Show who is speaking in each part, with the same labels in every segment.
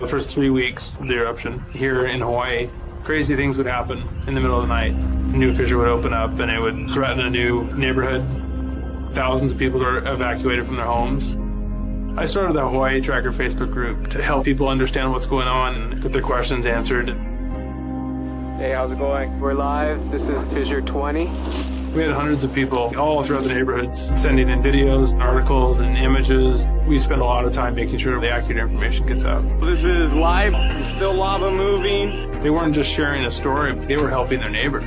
Speaker 1: The first 3 weeks of the eruption here in Hawaii, crazy things would happen in the middle of the night. A new fissure would open up and it would threaten a new neighborhood. Thousands of people were evacuated from their homes. I started the Hawaii Tracker Facebook group to help people understand what's going on and get their questions answered.
Speaker 2: Hey, how's it going? We're live. This is Fissure 20.
Speaker 1: We had hundreds of people all throughout the neighborhoods sending in videos, articles, and images. We spend a lot of time making sure the accurate information gets out.
Speaker 2: This is live. Still lava moving.
Speaker 1: They weren't just sharing a story, they were helping their neighbor.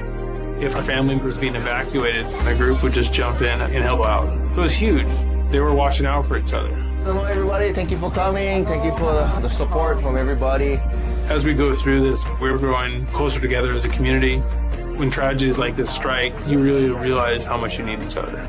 Speaker 1: If a family was being evacuated, the group would just jump in and help out. It was huge. They were watching out for each other.
Speaker 3: Hello everybody, thank you for coming. Thank you for the support from everybody.
Speaker 1: As we go through this, we're growing closer together as a community. When tragedies like this strike, you really realize how much you need each other.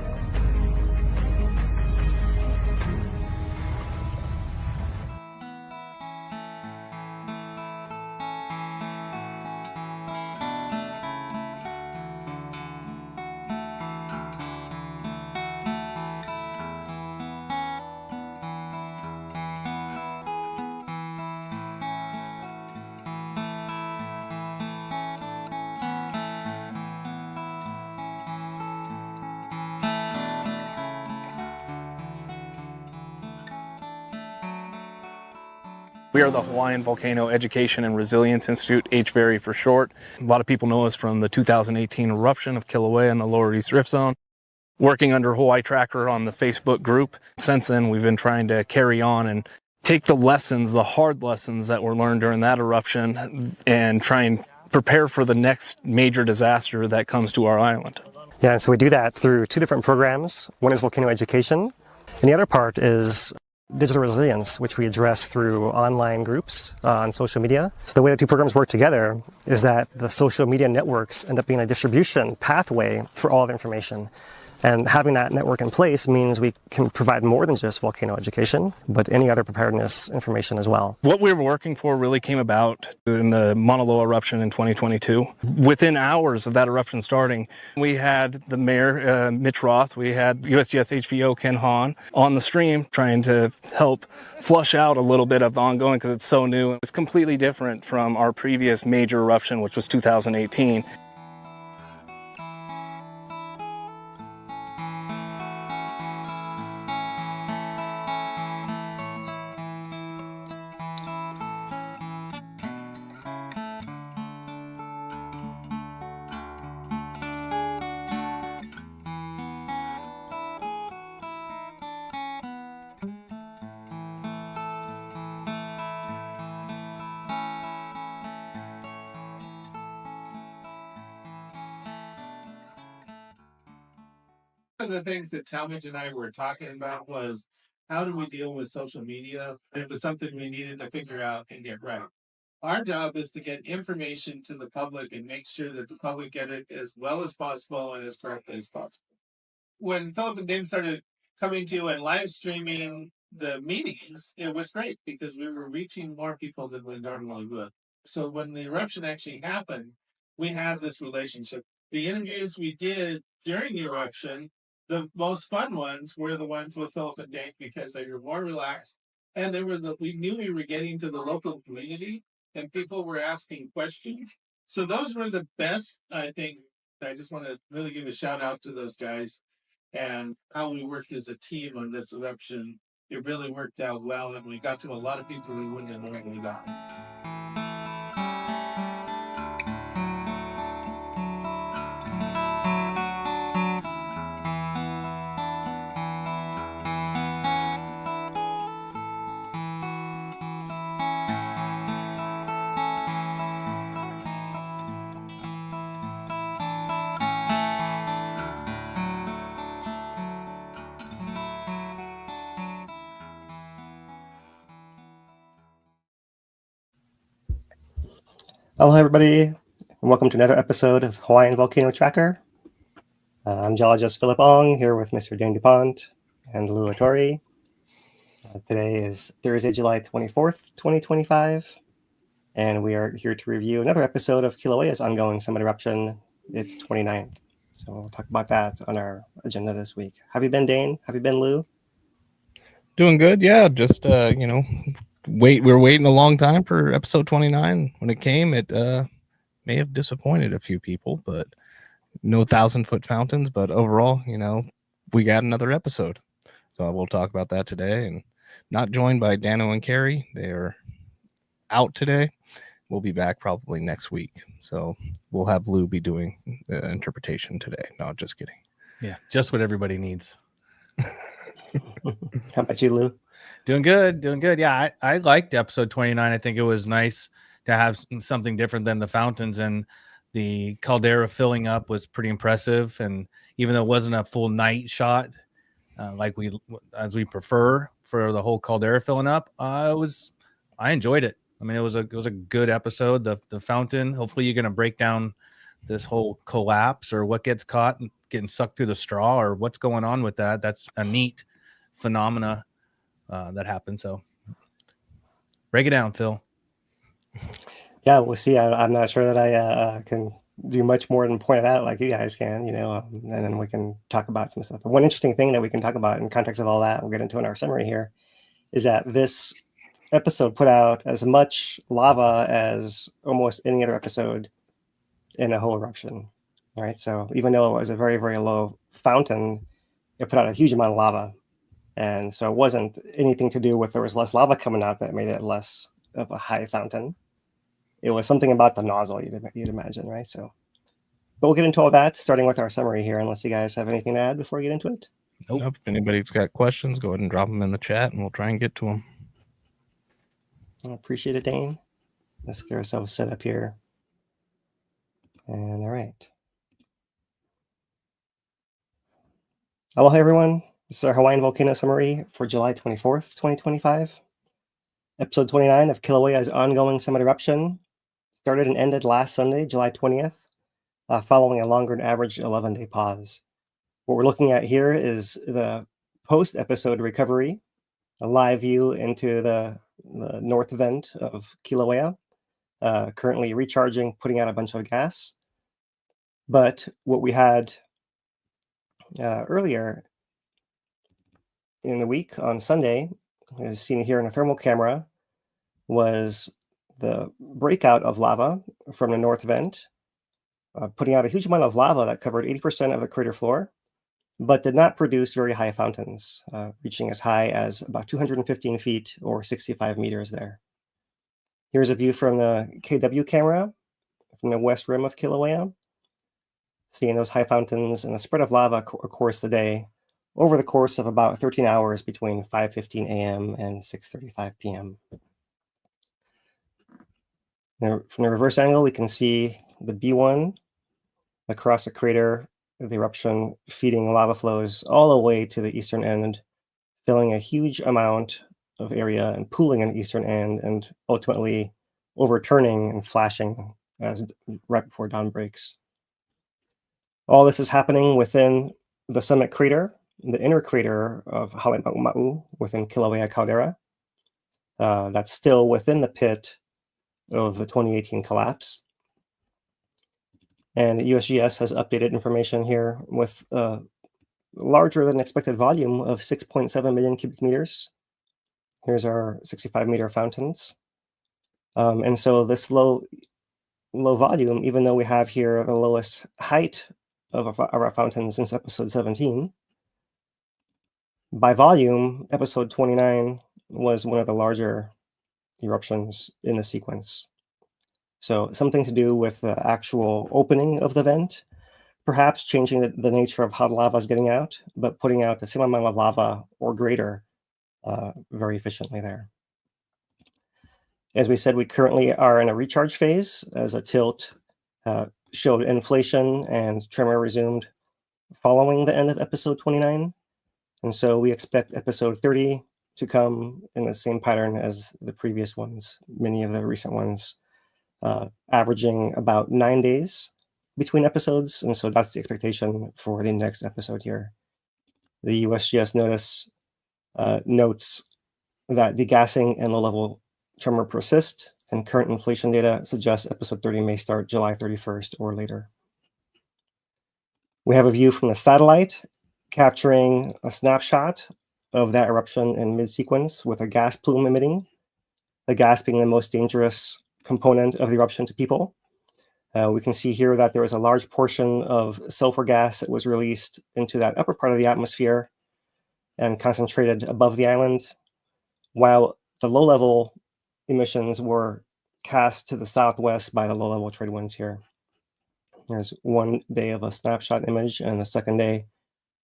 Speaker 4: We are the Hawaiian Volcano Education and Resilience Institute, HVERI for short. A lot of people know us from the 2018 eruption of Kīlauea in the Lower East Rift Zone. Working under Hawaii Tracker on the Facebook group. Since then, we've been trying to carry on and take the lessons, the hard lessons that were learned during that eruption and try and prepare for the next major disaster that comes to our island.
Speaker 5: Yeah, so we do that through two different programs. One is volcano education, and the other part is digital resilience, which we address through online groups on social media. So the way the two programs work together is that the social media networks end up being a distribution pathway for all the information. And having that network in place means we can provide more than just volcano education, but any other preparedness information as well.
Speaker 4: What we were working for really came about in the Mauna Loa eruption in 2022. Within hours of that eruption starting, we had the mayor, Mitch Roth, we had USGS HVO Ken Hahn on the stream trying to help flush out a little bit of the ongoing because it's so new. It's completely different from our previous major eruption, which was 2018.
Speaker 6: One of the things that Talmadge and I were talking about was how do we deal with social media? It was something we needed to figure out and get right. Our job is to get information to the public and make sure that the public get it as well as possible and as correctly as possible. When Philip and Dane started coming to and live streaming the meetings, it was great because we were reaching more people than we normally would. So when the eruption actually happened, we had this relationship. The interviews we did during the eruption, the most fun ones were the ones with Philip and Dave because they were more relaxed and we knew we were getting to the local community and people were asking questions. So those were the best, I think. I just want to really give a shout out to those guys and how we worked as a team on this eruption. It really worked out well and we got to a lot of people we wouldn't have normally gotten.
Speaker 5: Hello everybody, and welcome to another episode of Hawaiian Volcano Tracker. I'm geologist Philip Ong here with Mr. Dane DuPont and Lou Atori. Today is Thursday, July 24th, 2025, and we are here to review another episode of Kilauea's ongoing summit eruption. It's 29th, so we'll talk about that on our agenda this week. Have you been, Dane? Have you been, Lou?
Speaker 4: Doing good, yeah. Just we're waiting a long time for episode 29. When it came, it may have disappointed a few people, but no 1,000-foot fountains. But overall, we got another episode. So we'll talk about that today. And not joined by Dano and Carrie. They are out today. We'll be back probably next week. So we'll have Lou be doing the interpretation today. No, just kidding.
Speaker 7: Yeah, just what everybody needs.
Speaker 5: How about you, Lou?
Speaker 7: Doing good. Yeah, I liked episode 29. I think it was nice to have something different than the fountains, and the caldera filling up was pretty impressive. And even though it wasn't a full night shot, as we prefer for the whole caldera filling up, I enjoyed it. I mean, it was a good episode. The fountain. Hopefully, you're going to break down this whole collapse or what gets caught and getting sucked through the straw or what's going on with that. That's a neat phenomena that happened. So break it down, Phil.
Speaker 5: Yeah, we'll see. I'm not sure that I can do much more than point it out like you guys can, and then we can talk about some stuff. But one interesting thing that we can talk about in context of all that, we'll get into in our summary here, is that this episode put out as much lava as almost any other episode in a whole eruption. All right. So even though it was a very, very low fountain, it put out a huge amount of lava. And so it wasn't anything to do with there was less lava coming out that made it less of a high fountain. It was something about the nozzle, you'd imagine, right? So, but we'll get into all that, starting with our summary here, unless you guys have anything to add before we get into it.
Speaker 4: Nope. If anybody's got questions, go ahead and drop them in the chat, and we'll try and get to them.
Speaker 5: I appreciate it, Dane. Let's get ourselves set up here. And all right. Aloha, everyone. This is our Hawaiian Volcano Summary for July 24th, 2025. Episode 29 of Kīlauea's ongoing summit eruption started and ended last Sunday, July 20th, following a longer than average 11-day pause. What we're looking at here is the post-episode recovery, a live view into the north vent of Kīlauea, currently recharging, putting out a bunch of gas. But what we had earlier in the week on Sunday, as seen here in a thermal camera, was the breakout of lava from the north vent, putting out a huge amount of lava that covered 80% of the crater floor, but did not produce very high fountains, reaching as high as about 215 feet or 65 meters there. Here's a view from the KW camera from the west rim of Kīlauea, seeing those high fountains and the spread of lava across the day over the course of about 13 hours between 5:15 a.m. and 6:35 p.m. Now, from the reverse angle, we can see the B1 across the crater of the eruption, feeding lava flows all the way to the eastern end, filling a huge amount of area and pooling in the eastern end, and ultimately overturning and flashing right before dawn breaks. All this is happening within the summit crater, the inner crater of Halemaʻumaʻu within Kīlauea caldera. That's still within the pit of the 2018 collapse. And USGS has updated information here with a larger than expected volume of 6.7 million cubic meters. Here's our 65-meter fountains. And so this low volume, even though we have here the lowest height of our fountains since episode 17, by volume, episode 29 was one of the larger eruptions in the sequence. So something to do with the actual opening of the vent, perhaps changing the nature of how the lava is getting out, but putting out the same amount of lava or greater very efficiently there. As we said, we currently are in a recharge phase as a tilt showed inflation and tremor resumed following the end of episode 29. And so we expect episode 30 to come in the same pattern as the previous ones, many of the recent ones, averaging about 9 days between episodes. And so that's the expectation for the next episode here. The USGS notice notes that degassing and low-level tremor persist, and current inflation data suggests episode 30 may start July 31st or later. We have a view from the satellite capturing a snapshot of that eruption in mid-sequence with a gas plume emitting. the gas being the most dangerous component of the eruption to people. We can see here that there was a large portion of sulfur gas that was released into that upper part of the atmosphere and concentrated above the island, while the low-level emissions were cast to the southwest by the low-level trade winds here. There's one day of a snapshot image and the second day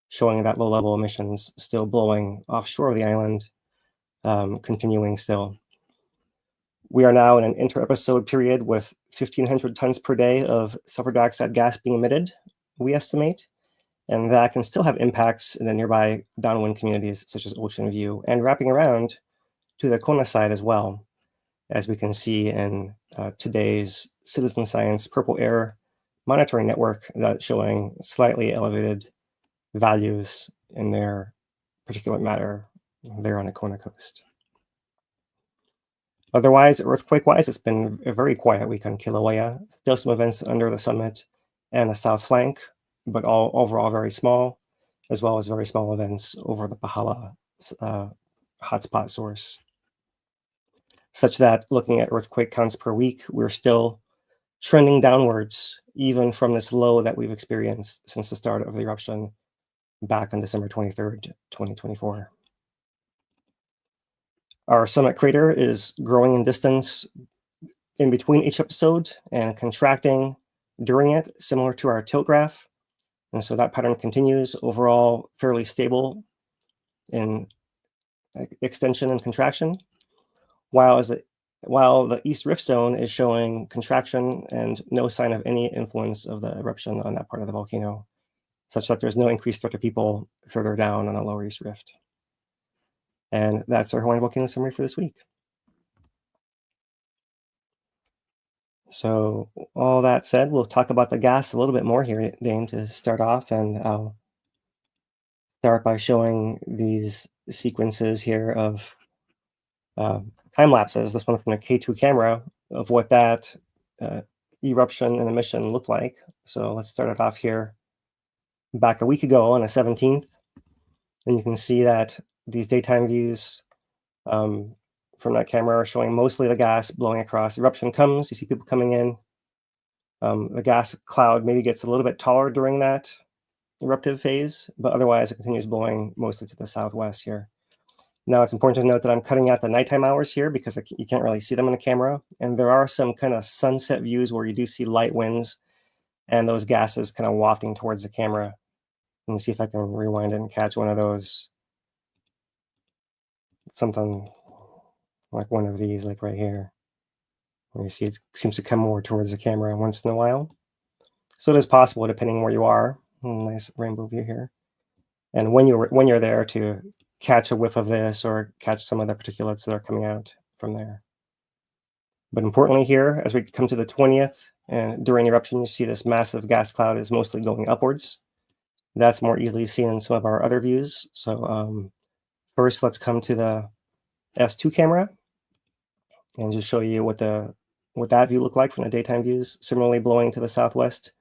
Speaker 5: showing that low-level emissions still blowing offshore of the island, continuing still. We are now in an inter-episode period with 1,500 tons per day of sulfur dioxide gas being emitted, we estimate, and that can still have impacts in the nearby downwind communities such as Ocean View and wrapping around to the Kona side as well, as we can see in today's citizen science purple air monitoring network that's showing slightly elevated values in their particulate matter there on the Kona coast. Otherwise, earthquake-wise, it's been a very quiet week on Kīlauea. Still some events under the summit and the south flank, but all overall very small, as well as very small events over the Pahala hotspot source. Such that looking at earthquake counts per week, we're still trending downwards, even from this low that we've experienced since the start of the eruption back on December 23rd, 2024. Our summit crater is growing in distance in between each episode and contracting during it, similar to our tilt graph. And so that pattern continues, overall fairly stable in extension and contraction, while the East Rift Zone is showing contraction and no sign of any influence of the eruption on that part of the volcano, such that there's no increased threat to people further down on the lower East Rift. And that's our Hawaiian volcano summary for this week. So all that said, we'll talk about the gas a little bit more here, Dane, to start off. And I'll start by showing these sequences here of time lapses, this one from a K2 camera, of what that eruption and emission looked like. So let's start it off here back a week ago on the 17th. And you can see that these daytime views from that camera are showing mostly the gas blowing across. Eruption comes, you see people coming in. The gas cloud maybe gets a little bit taller during that eruptive phase, but otherwise it continues blowing mostly to the southwest here. Now it's important to note that I'm cutting out the nighttime hours here because you can't really see them on the camera. And there are some kind of sunset views where you do see light winds and those gases kind of wafting towards the camera. Let me see if I can rewind it and catch one of those. Something like one of these, like right here, where you see it seems to come more towards the camera once in a while. So it is possible, depending on where you are. Nice rainbow view here. And when you're there, to catch a whiff of this or catch some of the particulates that are coming out from there. But importantly here, as we come to the 20th, and during eruption, you see this massive gas cloud is mostly going upwards. That's more easily seen in some of our other views. So first, let's come to the S2 camera and just show you what that view looked like from the daytime views. Similarly, blowing to the southwest,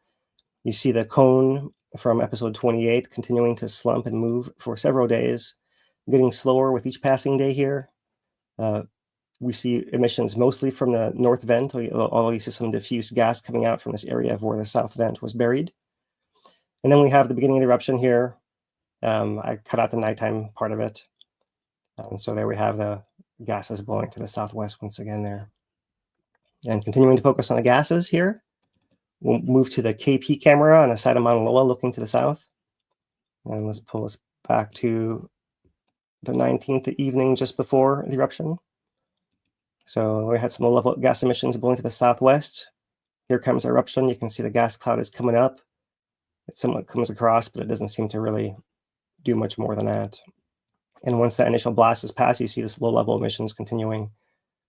Speaker 5: you see the cone from episode 28 continuing to slump and move for several days, getting slower with each passing day here. We see emissions mostly from the north vent, although you see some diffuse gas coming out from this area of where the south vent was buried. And then we have the beginning of the eruption here. I cut out the nighttime part of it. And so there we have the gases blowing to the southwest once again there. And continuing to focus on the gases here, we'll move to the KP camera on the side of Mauna Loa looking to the south. And let's pull this back to the 19th, the evening just before the eruption. So we had some low-level gas emissions blowing to the southwest. Here comes our eruption. You can see the gas cloud is coming up. It somewhat comes across, but it doesn't seem to really do much more than that. And once that initial blast is passed, you see this low-level emissions continuing,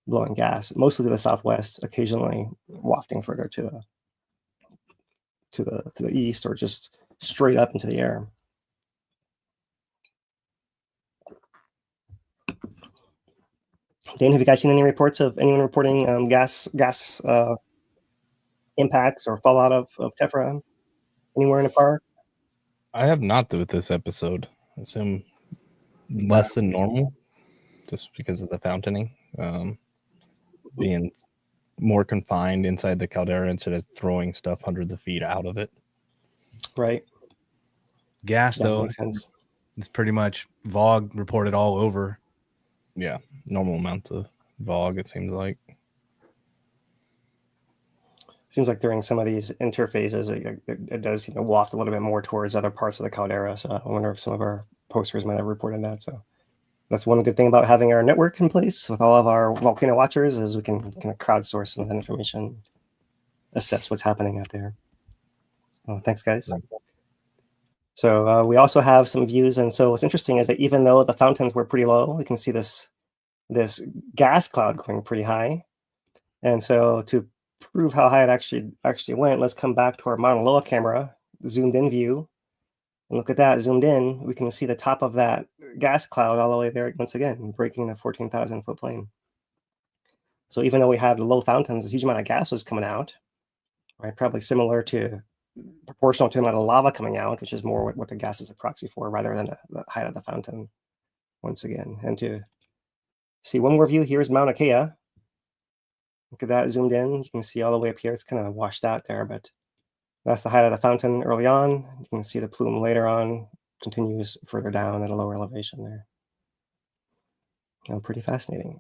Speaker 5: blowing gas, mostly to the southwest, occasionally wafting further to the east or just straight up into the air. Dane, have you guys seen any reports of anyone reporting gas impacts or fallout of Tephra anywhere in the park?
Speaker 4: I have not with this episode. I assume less than normal, just because of the fountaining. being more confined inside the caldera instead of throwing stuff hundreds of feet out of it.
Speaker 5: Right.
Speaker 7: Gas,
Speaker 5: That
Speaker 7: though,
Speaker 5: makes sense.
Speaker 7: it's pretty much VOG reported all over.
Speaker 4: Yeah, normal amounts of VOG, it seems like.
Speaker 5: Seems like during some of these interphases, it does waft a little bit more towards other parts of the caldera. So I wonder if some of our posters might have reported that. So that's one good thing about having our network in place with all of our volcano watchers is we can kind of crowdsource some of that information, assess what's happening out there. Oh, thanks, guys. So we also have some views. And so what's interesting is that even though the fountains were pretty low, we can see this gas cloud going pretty high. And so to prove how high it actually went, let's come back to our Mauna Loa camera, zoomed in view. And look at that, zoomed in, we can see the top of that gas cloud all the way there once again, breaking the 14,000 foot plane. So even though we had low fountains, a huge amount of gas was coming out, right? Probably proportional to the amount of lava coming out, which is more what the gas is a proxy for rather than the height of the fountain once again. And to see one more view, here's Mauna Kea. Look at that zoomed in. You can see all the way up here. It's kind of washed out there, but that's the height of the fountain early on. You can see the plume later on continues further down at a lower elevation there. Pretty fascinating.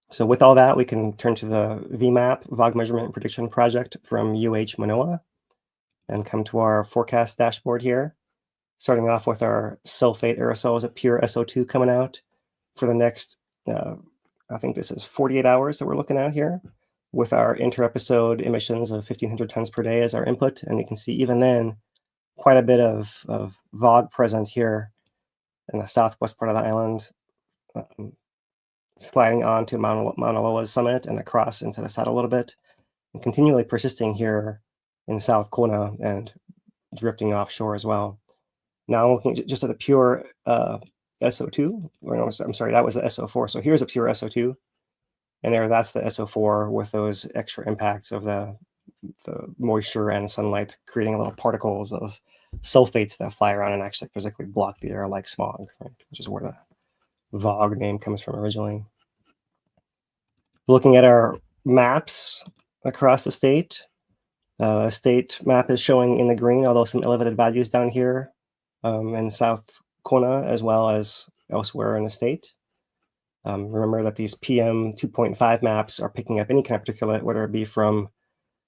Speaker 5: So with all that, we can turn to the VMAP, VOG Measurement and Prediction Project from Manoa, and come to our forecast dashboard here. Starting off with our sulfate aerosols at pure SO2 coming out for the next I think this is 48 hours that we're looking at here with our inter-episode emissions of 1,500 tons per day as our input. And you can see even then quite a bit of VOG present here in the southwest part of the island, sliding on to Mauna Loa's summit and across into the south a little bit, and continually persisting here in South Kona and drifting offshore as well. Now looking just at the pure SO2, or no, I'm sorry, that was the SO4. So here's a pure SO2, and that's the SO4 with those extra impacts of the moisture and sunlight, creating little particles of sulfates that fly around and actually physically block the air like smog, right? Which is where the VOG name comes from originally. Looking at our maps across the state map is showing in the green, although some elevated values down here in South Kona as well as elsewhere in the state. Remember that these PM 2.5 maps are picking up any kind of particulate, whether it be from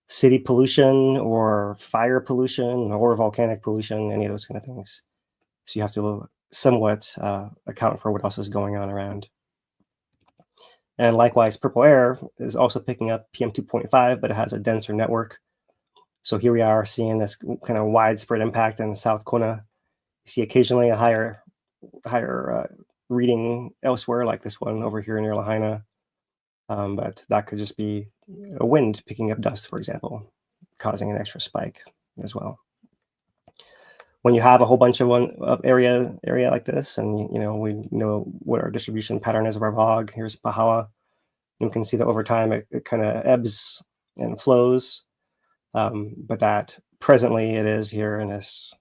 Speaker 5: city pollution or fire pollution or volcanic pollution, any of those kind of things. So you have to somewhat account for what else is going on around. And likewise, purple air is also picking up PM 2.5, but it has a denser network. So here we are seeing this kind of widespread impact in South Kona. You see occasionally a higher reading elsewhere, like this one over here near Lahaina. But that could just be a wind picking up dust, for example, causing an extra spike as well. When you have a whole bunch of area like this, and we know what our distribution pattern is of our VOG. Here's Pahala. You can see that over time it kind of ebbs and flows, but that presently it is here in this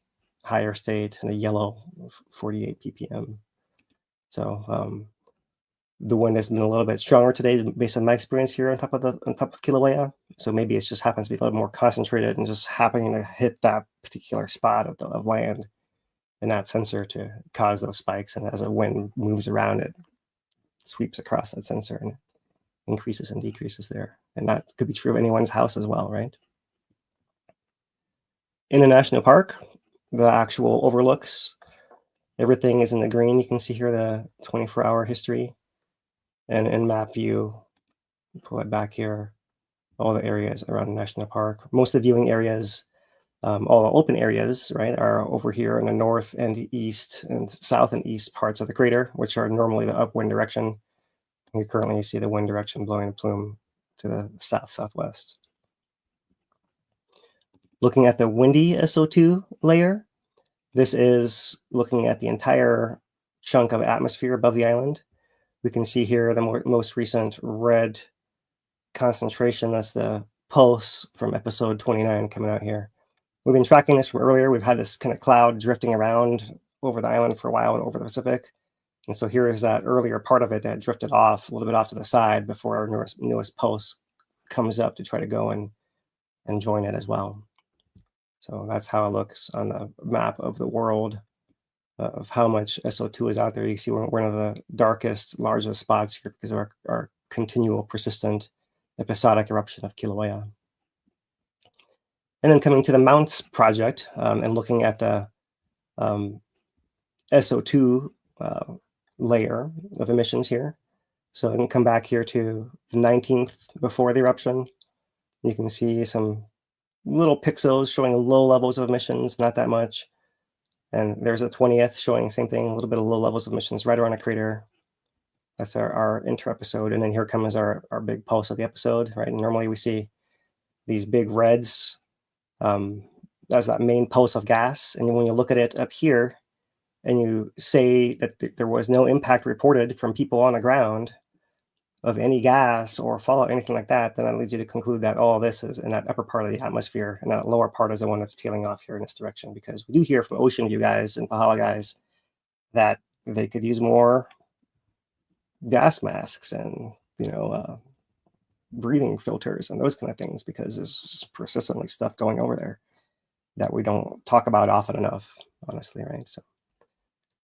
Speaker 5: higher state in a yellow 48 ppm. So the wind has been a little bit stronger today based on my experience here on top of Kīlauea. So maybe it just happens to be a little more concentrated and just happening to hit that particular spot of land in that sensor to cause those spikes. And as the wind moves around, it sweeps across that sensor and increases and decreases there. And that could be true of anyone's house as well, right? In the national park, the actual overlooks, everything is in the green. You can see here the 24-hour history. And in map view, pull it back here, all the areas around the national park. Most of the viewing areas, all the open areas, right, are over here in the north and east and south and east parts of the crater, which are normally the upwind direction. And currently see the wind direction blowing the plume to the south-southwest. Looking at the windy SO2 layer, this is looking at the entire chunk of atmosphere above the island. We can see here the most recent red concentration. That's the pulse from episode 29 coming out here. We've been tracking this from earlier. We've had this kind of cloud drifting around over the island for a while and over the Pacific. And so here is that earlier part of it that drifted off a little bit off to the side before our newest pulse comes up to try to go and join it as well. So that's how it looks on the map of the world of how much SO2 is out there. You can see we're one of the darkest, largest spots here because of our continual, persistent, episodic eruption of Kīlauea. And then coming to the Mounts project and looking at the SO2 layer of emissions here. So I can come back here to the 19th before the eruption. You can see some little pixels showing low levels of emissions, not that much. And there's a 20th showing same thing, a little bit of low levels of emissions right around a crater. That's our inter-episode. And then here comes our big pulse of the episode, right? And normally we see these big reds as that main pulse of gas. And when you look at it up here and you say that there was no impact reported from people on the ground of any gas or fallout, anything like that, then that leads you to conclude that all this is in that upper part of the atmosphere, and that lower part is the one that's tailing off here in this direction. Because we do hear from Ocean View guys and Pahala guys that they could use more gas masks and, you know, breathing filters and those kind of things, because there's persistently stuff going over there that we don't talk about often enough, honestly, right?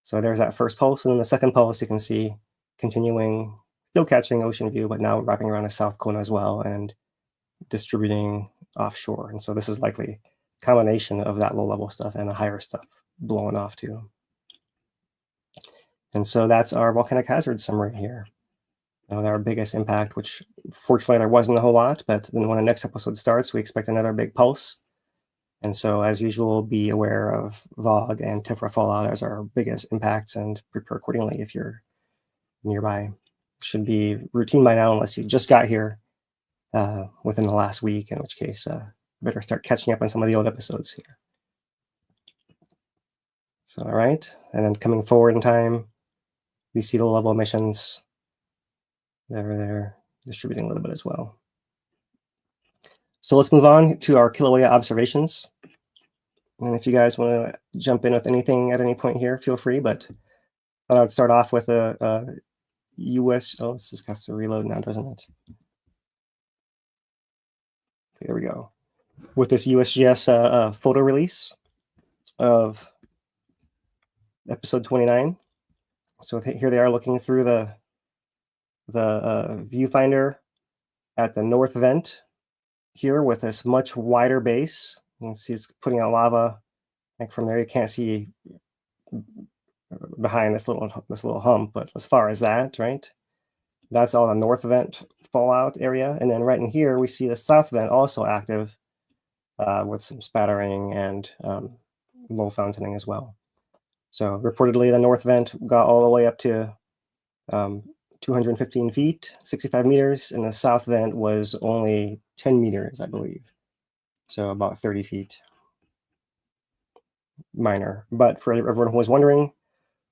Speaker 5: So there's that first pulse, and then the second pulse you can see continuing, still catching Ocean View, but now wrapping around the South Kona as well and distributing offshore. And so this is likely a combination of that low-level stuff and the higher stuff blowing off too. And so that's our volcanic hazard summary here. Our biggest impact, which fortunately there wasn't a whole lot, but then when the next episode starts, we expect another big pulse. And so as usual, be aware of VOG and Tephra fallout as our biggest impacts and prepare accordingly if you're nearby. Should be routine by now unless you just got here within the last week, in which case better start catching up on some of the old episodes here. So, all right, and then coming forward in time, we see the level emissions. They're distributing a little bit as well. So let's move on to our Kīlauea observations. And if you guys want to jump in with anything at any point here, feel free, but I thought I'd start off with a US, oh, this just has to reload now, doesn't it? There we go. With this USGS photo release of episode 29. So here they are looking through the viewfinder at the north vent here with this much wider base. You can see it's putting out lava. Like from there, you can't see behind this little hump, but as far as that, right? That's all the north vent fallout area. And then right in here, we see the south vent also active with some spattering and low fountaining as well. So reportedly, the north vent got all the way up to 215 feet, 65 meters, and the south vent was only 10 meters, I believe. So about 30 feet. Minor. But for everyone who was wondering,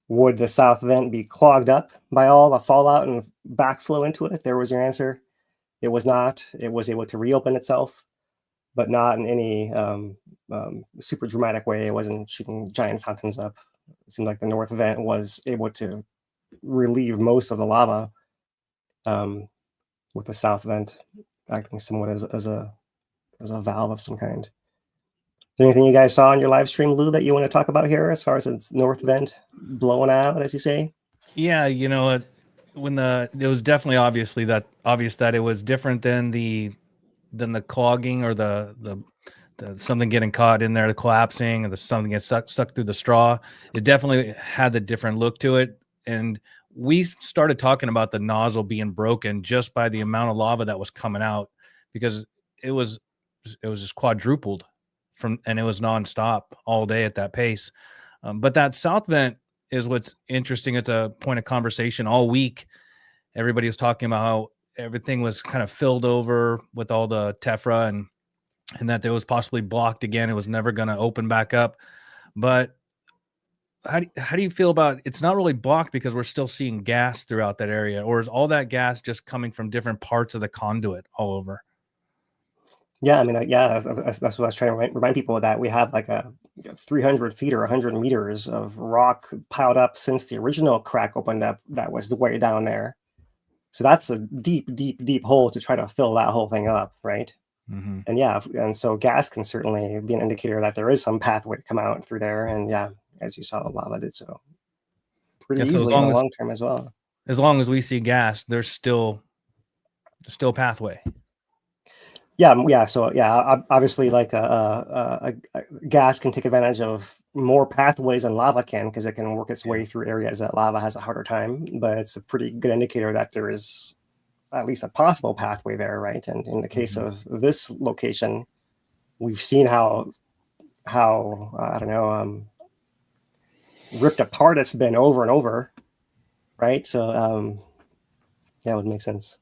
Speaker 5: would the south vent be clogged up by all the fallout and backflow into it? There was your answer. It was not. It was able to reopen itself, but not in any super dramatic way. It wasn't shooting giant fountains up. It seemed like the north vent was able to relieve most of the lava, with the south vent acting somewhat as a valve of some kind. Is there anything you guys saw on your live stream, Lou, that you want to talk about here as far as its north vent blowing out, as you say?
Speaker 7: Yeah, you know, when it was definitely obvious that it was different than the clogging or the something getting caught in there, the collapsing, or the something gets sucked through the straw. It definitely had a different look to it. And we started talking about the nozzle being broken just by the amount of lava that was coming out, because it was just quadrupled and it was nonstop all day at that pace. But that south vent is what's interesting. It's a point of conversation all week. Everybody was talking about how everything was kind of filled over with all the Tephra and that it was possibly blocked again. It was never going to open back up. But how do you feel about it's not really blocked because we're still seeing gas throughout that area? Or is all that gas just coming from different parts of the conduit all over?
Speaker 5: Yeah, I mean, yeah, that's what I was trying to remind people of, that we have like a 300 feet or 100 meters of rock piled up since the original crack opened up that was way down there. So that's a deep, deep, deep hole to try to fill that whole thing up, right?
Speaker 7: Mm-hmm.
Speaker 5: And yeah, and so gas can certainly be an indicator that there is some pathway to come out through there. And yeah, as you saw, the lava did so pretty
Speaker 7: Yeah, so
Speaker 5: easily in the long term as well.
Speaker 7: As long as we see gas, there's still pathway.
Speaker 5: Yeah. So yeah, obviously, like a gas can take advantage of more pathways than lava can, because it can work its way through areas that lava has a harder time. But it's a pretty good indicator that there is at least a possible pathway there, right? And in the case of this location, we've seen how I don't know, ripped apart it's been over and over, right? So yeah, it would make sense.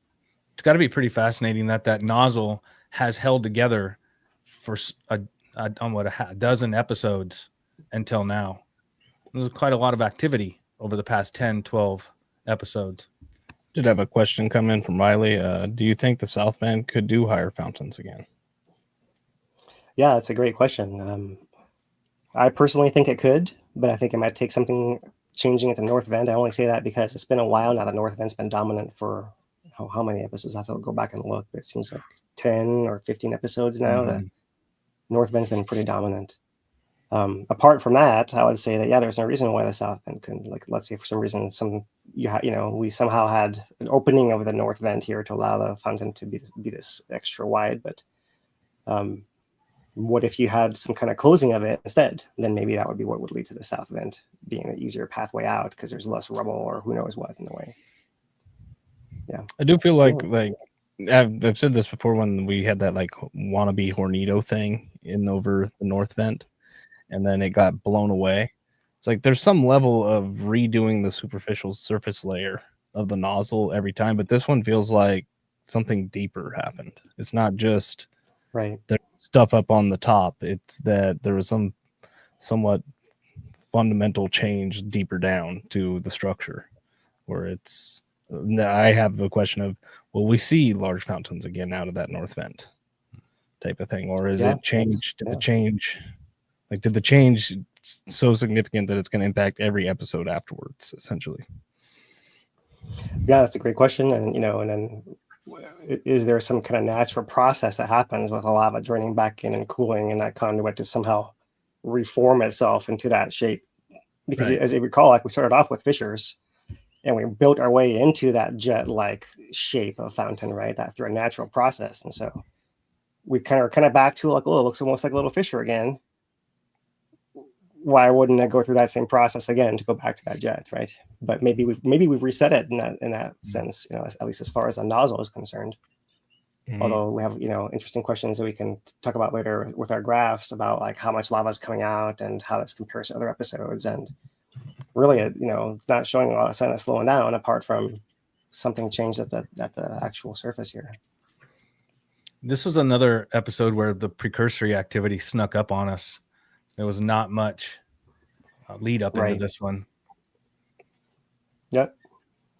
Speaker 7: It's got to be pretty fascinating that nozzle has held together for a dozen episodes until now. There's quite a lot of activity over the past 10, 12 episodes.
Speaker 4: Did have a question come in from Riley. Do you think the South Bend could do higher fountains again?
Speaker 5: Yeah, it's a great question. I personally think it could, but I think it might take something changing at the North Bend. I only say that because it's been a while now. The North Bend's been dominant for how many episodes? I have to go back and look. It seems like 10 or 15 episodes now. The North Bend's been pretty dominant. Apart from that, I would say that, yeah, there's no reason why the South Bend couldn't. Like, let's say for some reason, we somehow had an opening of the North Bend here to allow the fountain to be this extra wide. But what if you had some kind of closing of it instead? Then maybe that would be what would lead to the South Bend being an easier pathway out, because there's less rubble or who knows what in the way. Yeah,
Speaker 4: I do feel like I've said this before when we had that like wannabe Hornado thing in over the North Vent, and then it got blown away. It's like there's some level of redoing the superficial surface layer of the nozzle every time, but this one feels like something deeper happened. It's not just
Speaker 5: right.
Speaker 4: the stuff up on the top. It's that there was some somewhat fundamental change deeper down to the structure, where it's. I have the question of, will we see large fountains again out of that North Vent type of thing, or is it changed? Did the change so significant that it's going to impact every episode afterwards, essentially?
Speaker 5: Yeah, that's a great question. And then is there some kind of natural process that happens with the lava draining back in and cooling in that conduit to somehow reform itself into that shape? Because as you recall, like we started off with fissures, and we built our way into that jet-like shape of fountain, right? That through a natural process. And so we kind of back to like, oh, it looks almost like a little fissure again. Why wouldn't it go through that same process again to go back to that jet, right? But maybe we've reset it in that sense, at least as far as the nozzle is concerned. Although we have interesting questions that we can talk about later with our graphs about like how much lava is coming out and how this compares to other episodes. And really, it's not showing a lot of sign of slowing down, apart from something changed at the actual surface here.
Speaker 7: This was another episode where the precursory activity snuck up on us. There was not much lead up into this one.
Speaker 5: Yep,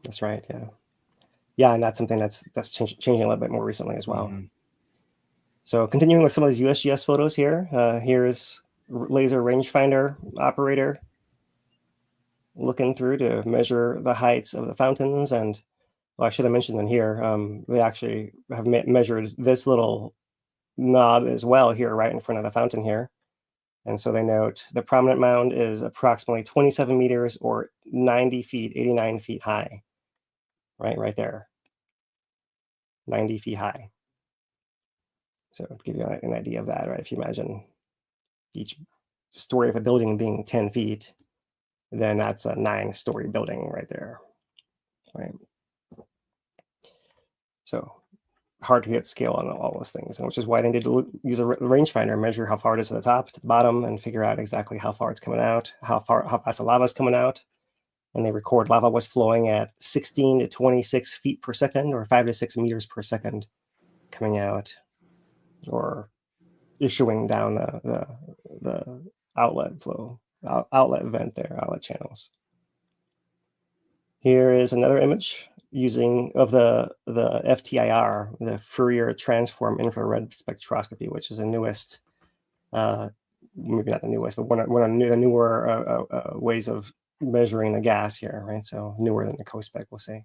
Speaker 5: that's right. Yeah, and that's something that's changing a little bit more recently as well. So continuing with some of these USGS photos here, here's laser rangefinder operator looking through to measure the heights of the fountains. And I should have mentioned in here, they actually have measured this little knob as well here, right in front of the fountain here. And so they note the prominent mound is approximately 27 meters or 90 feet, 89 feet high, right there, 90 feet high. So to give you an idea of that, right? If you imagine each story of a building being 10 feet, then that's a 9-story building right there, right? So hard to get scale on all those things, and which is why they need to use a rangefinder, measure how far it is to the top, to the bottom, and figure out exactly how far it's coming out, how fast the lava is coming out. And they record lava was flowing at 16 to 26 feet per second, or 5 to 6 meters per second, coming out or issuing down the outlet flow, outlet vent there, outlet channels. Here is another image of the FTIR, the Fourier Transform Infrared Spectroscopy, which is the newest maybe not the newest, but one of the newer ways of measuring the gas here, right? So newer than the COSPEC, we'll say.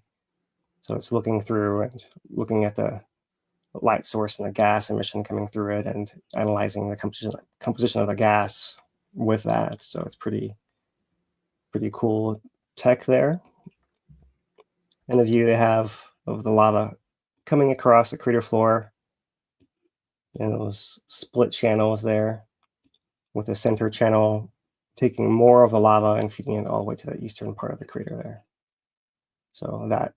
Speaker 5: So it's looking through and looking at the light source and the gas emission coming through it and analyzing the composition of the gas with that. So it's pretty cool tech there. And a view they have of the lava coming across the crater floor and those split channels there, with the center channel taking more of the lava and feeding it all the way to the eastern part of the crater there. So that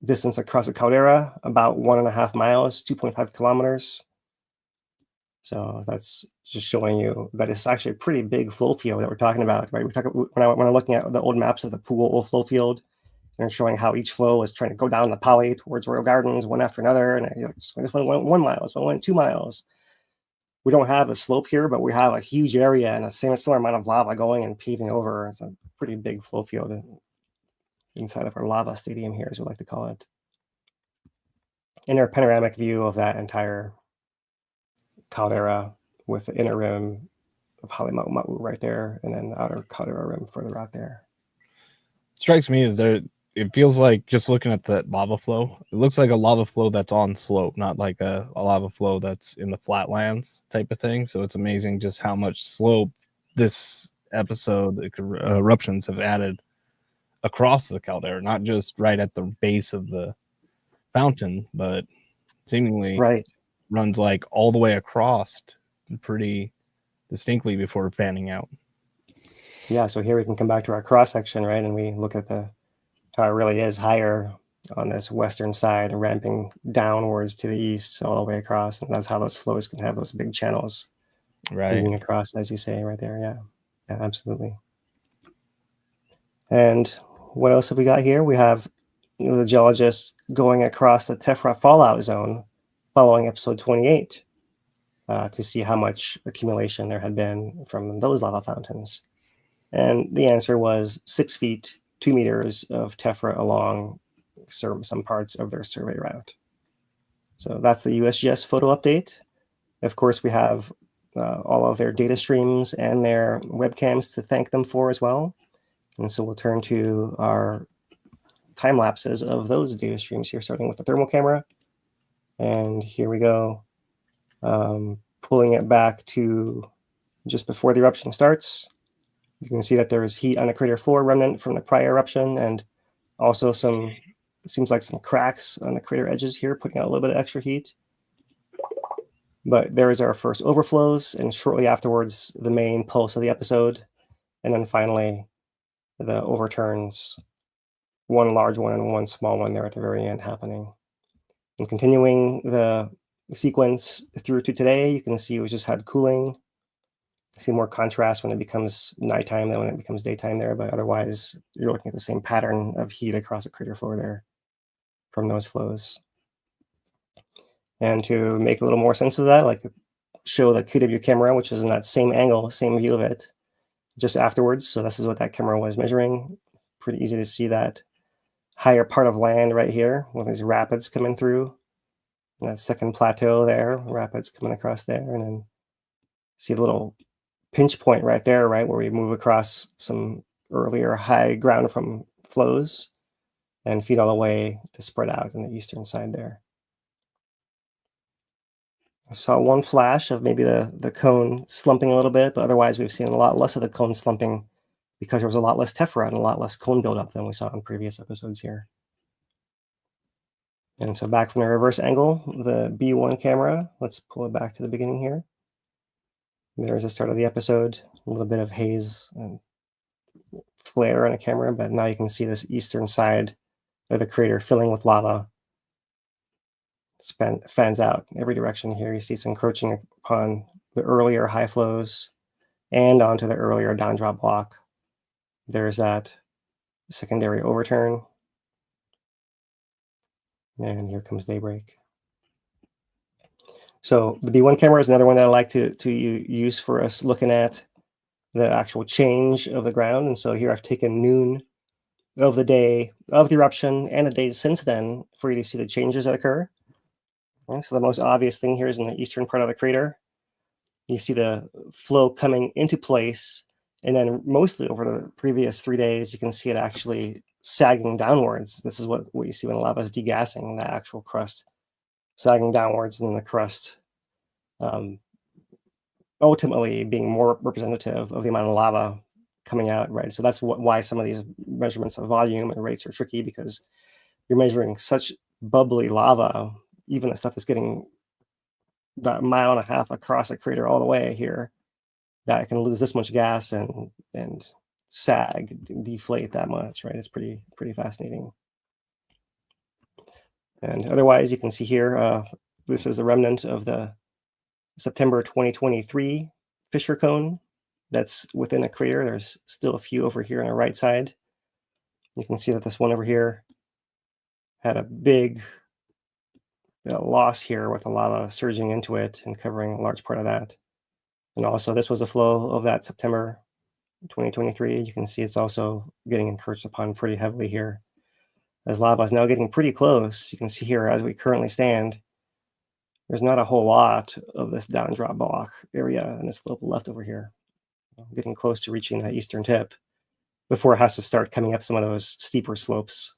Speaker 5: distance across the caldera, about 1.5 miles, 2.5 kilometers. So that's just showing you that it's actually a pretty big flow field that we're talking about, right? When I'm looking at the old maps of the pool flow field, and showing how each flow is trying to go down the Pali towards Royal Gardens, one after another, and this one went 1 mile, this one went 2 miles. We don't have a slope here, but we have a huge area and a similar amount of lava going and paving over. It's a pretty big flow field inside of our lava stadium here, as we like to call it. And our panoramic view of that entire caldera with the inner rim of Halemaʻumaʻu right there, and then the outer caldera rim further out there.
Speaker 4: Strikes me as there, it feels like, just looking at the lava flow, it looks like a lava flow that's on slope, not like a lava flow that's in the flatlands type of thing. So it's amazing just how much slope this episode, the eruptions, have added across the caldera, not just right at the base of the fountain, but seemingly runs like all the way across pretty distinctly before fanning out.
Speaker 5: Yeah, so here we can come back to our cross section, right? And we look at how it really is higher on this western side, ramping downwards to the east all the way across. And that's how those flows can have those big channels moving across, as you say, right there. Yeah, absolutely. And what else have we got here? We have the geologists going across the Tephra fallout zone following episode 28 to see how much accumulation there had been from those lava fountains. And the answer was 6 feet, 2 meters of tephra along some parts of their survey route. So that's the USGS photo update. Of course, we have all of their data streams and their webcams to thank them for as well. And so we'll turn to our time lapses of those data streams here, starting with the thermal camera. And here we go, pulling it back to just before the eruption starts. You can see that there is heat on the crater floor remnant from the prior eruption, and also it seems like some cracks on the crater edges here, putting out a little bit of extra heat. But there is our first overflows, and shortly afterwards, the main pulse of the episode. And then finally, the overturns, one large one and one small one there at the very end happening. And continuing the sequence through to today, you can see we just had cooling. See more contrast when it becomes nighttime than when it becomes daytime there, but otherwise you're looking at the same pattern of heat across the crater floor there from those flows. And to make a little more sense of that, I like to show the KW camera, which is in that same angle, same view of it, just afterwards. So this is what that camera was measuring. Pretty easy to see that higher part of land right here with these rapids coming through. And that second plateau there, rapids coming across there, and then see the little pinch point right there, right, where we move across some earlier high ground from flows and feed all the way to spread out on the eastern side there. I saw one flash of maybe the cone slumping a little bit, but otherwise we've seen a lot less of the cone slumping because there was a lot less tephra and a lot less cone buildup than we saw in previous episodes here. And so back from the reverse angle, the B1 camera, let's pull it back to the beginning here. There's the start of the episode, a little bit of haze and flare on a camera, but now you can see this eastern side of the crater filling with lava. Fans out in every direction here. You see it's encroaching upon the earlier high flows and onto the earlier down drop block. There's that secondary overturn. And here comes daybreak. So the B1 camera is another one that I like to use for us looking at the actual change of the ground. And so here I've taken noon of the day of the eruption and the days since then for you to see the changes that occur. Okay, so the most obvious thing here is in the eastern part of the crater. You see the flow coming into place, and then mostly over the previous 3 days, you can see it actually sagging downwards. This is what you see when lava is degassing, the actual crust sagging downwards, and then the crust ultimately being more representative of the amount of lava coming out, right? So that's why some of these measurements of volume and rates are tricky, because you're measuring such bubbly lava, even the stuff that's getting about 1.5 miles across a crater all the way here, that it can lose this much gas and sag, deflate that much, right? It's pretty fascinating. And otherwise, you can see here, this is the remnant of the September 2023 fissure cone that's within a crater. There's still a few over here on the right side. You can see that this one over here had a big loss here with the lava surging into it and covering a large part of that. And also this was a flow of that September 2023. You can see it's also getting encroached upon pretty heavily here, as lava is now getting pretty close. You can see here, as we currently stand, there's not a whole lot of this down drop block area and this slope left over here. Getting close to reaching that eastern tip before it has to start coming up some of those steeper slopes,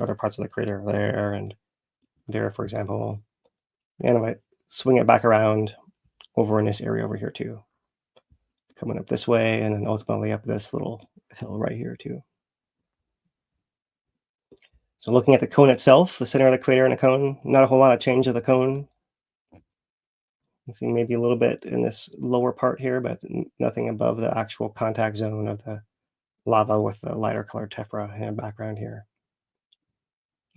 Speaker 5: other parts of the crater there and there, for example. And I might swing it back around over in this area over here too, coming up this way and then ultimately up this little hill right here too. So looking at the cone itself, the center of the crater in a cone, not a whole lot of change of the cone. You see maybe a little bit in this lower part here, but nothing above the actual contact zone of the lava with the lighter colored tephra in the background here.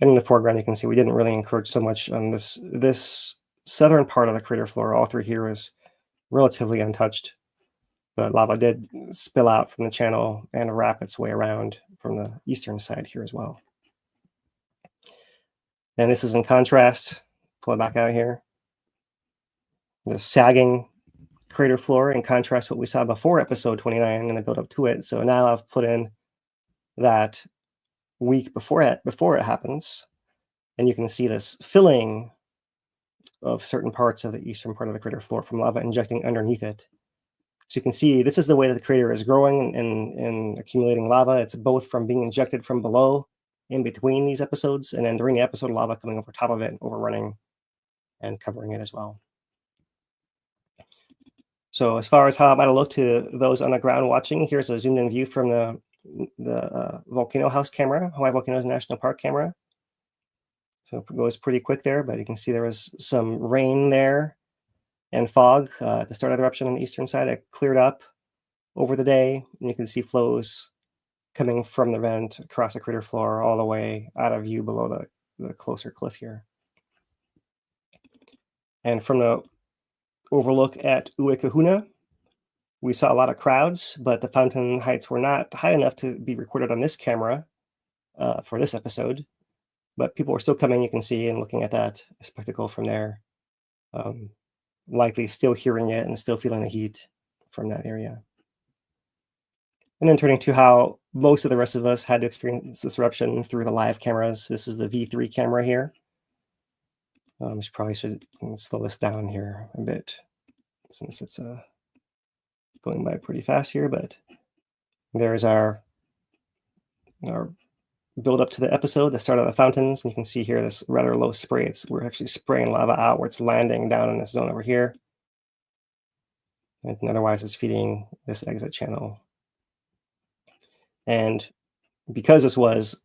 Speaker 5: And in the foreground, you can see we didn't really encroach so much on this southern part of the crater floor. All through here is relatively untouched, but lava did spill out from the channel and wrap its way around from the eastern side here as well. And this is in contrast, pull it back out here. The sagging crater floor in contrast to what we saw before episode 29 and the build up to it. So now I've put in that week before it happens, and you can see this filling of certain parts of the eastern part of the crater floor from lava injecting underneath it. So you can see this is the way that the crater is growing and accumulating lava. It's both from being injected from below in between these episodes, and then during the episode, lava coming over top of it, overrunning and covering it as well. So as far as how it might look to those on the ground watching, here's a zoomed in view from the Volcano House camera, Hawaii Volcanoes National Park camera. So it goes pretty quick there, but you can see there was some rain there and fog at the start of the eruption on the eastern side. It cleared up over the day, and you can see flows coming from the vent across the crater floor all the way out of view below the closer cliff here. And from the overlook at Uekahuna, we saw a lot of crowds, but the fountain heights were not high enough to be recorded on this camera for this episode. But people were still coming, you can see, and looking at that spectacle from there. Likely still hearing it and still feeling the heat from that area. And then turning to how most of the rest of us had to experience this eruption through the live cameras. This is the V3 camera here. Probably should slow this down here a bit since it's going by pretty fast here, but there's our build up to the episode, the start of the fountains. And you can see here this rather low spray. We're actually spraying lava out where it's landing down in this zone over here. And otherwise it's feeding this exit channel. And because this was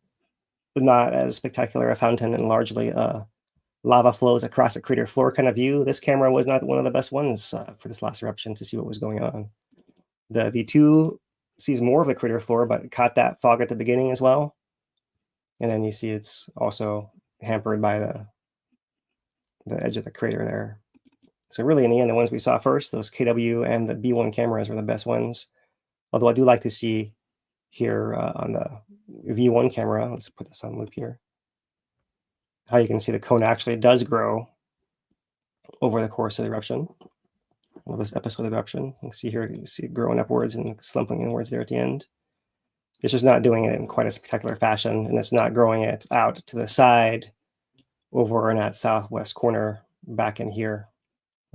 Speaker 5: not as spectacular a fountain and largely lava flows across a crater floor kind of view, this camera was not one of the best ones for this last eruption to see what was going on. The V2 sees more of the crater floor, but it caught that fog at the beginning as well. And then you see it's also hampered by the edge of the crater there. So really, in the end, the ones we saw first, those KW and the B1 cameras were the best ones. Although I do like to see here on the V1 camera, let's put this on loop here, how you can see the cone actually does grow over the course of the eruption, or this episode of eruption. You can see here, you see it growing upwards and slumping inwards there at the end. It's just not doing it in quite a spectacular fashion, and it's not growing it out to the side over in that southwest corner back in here,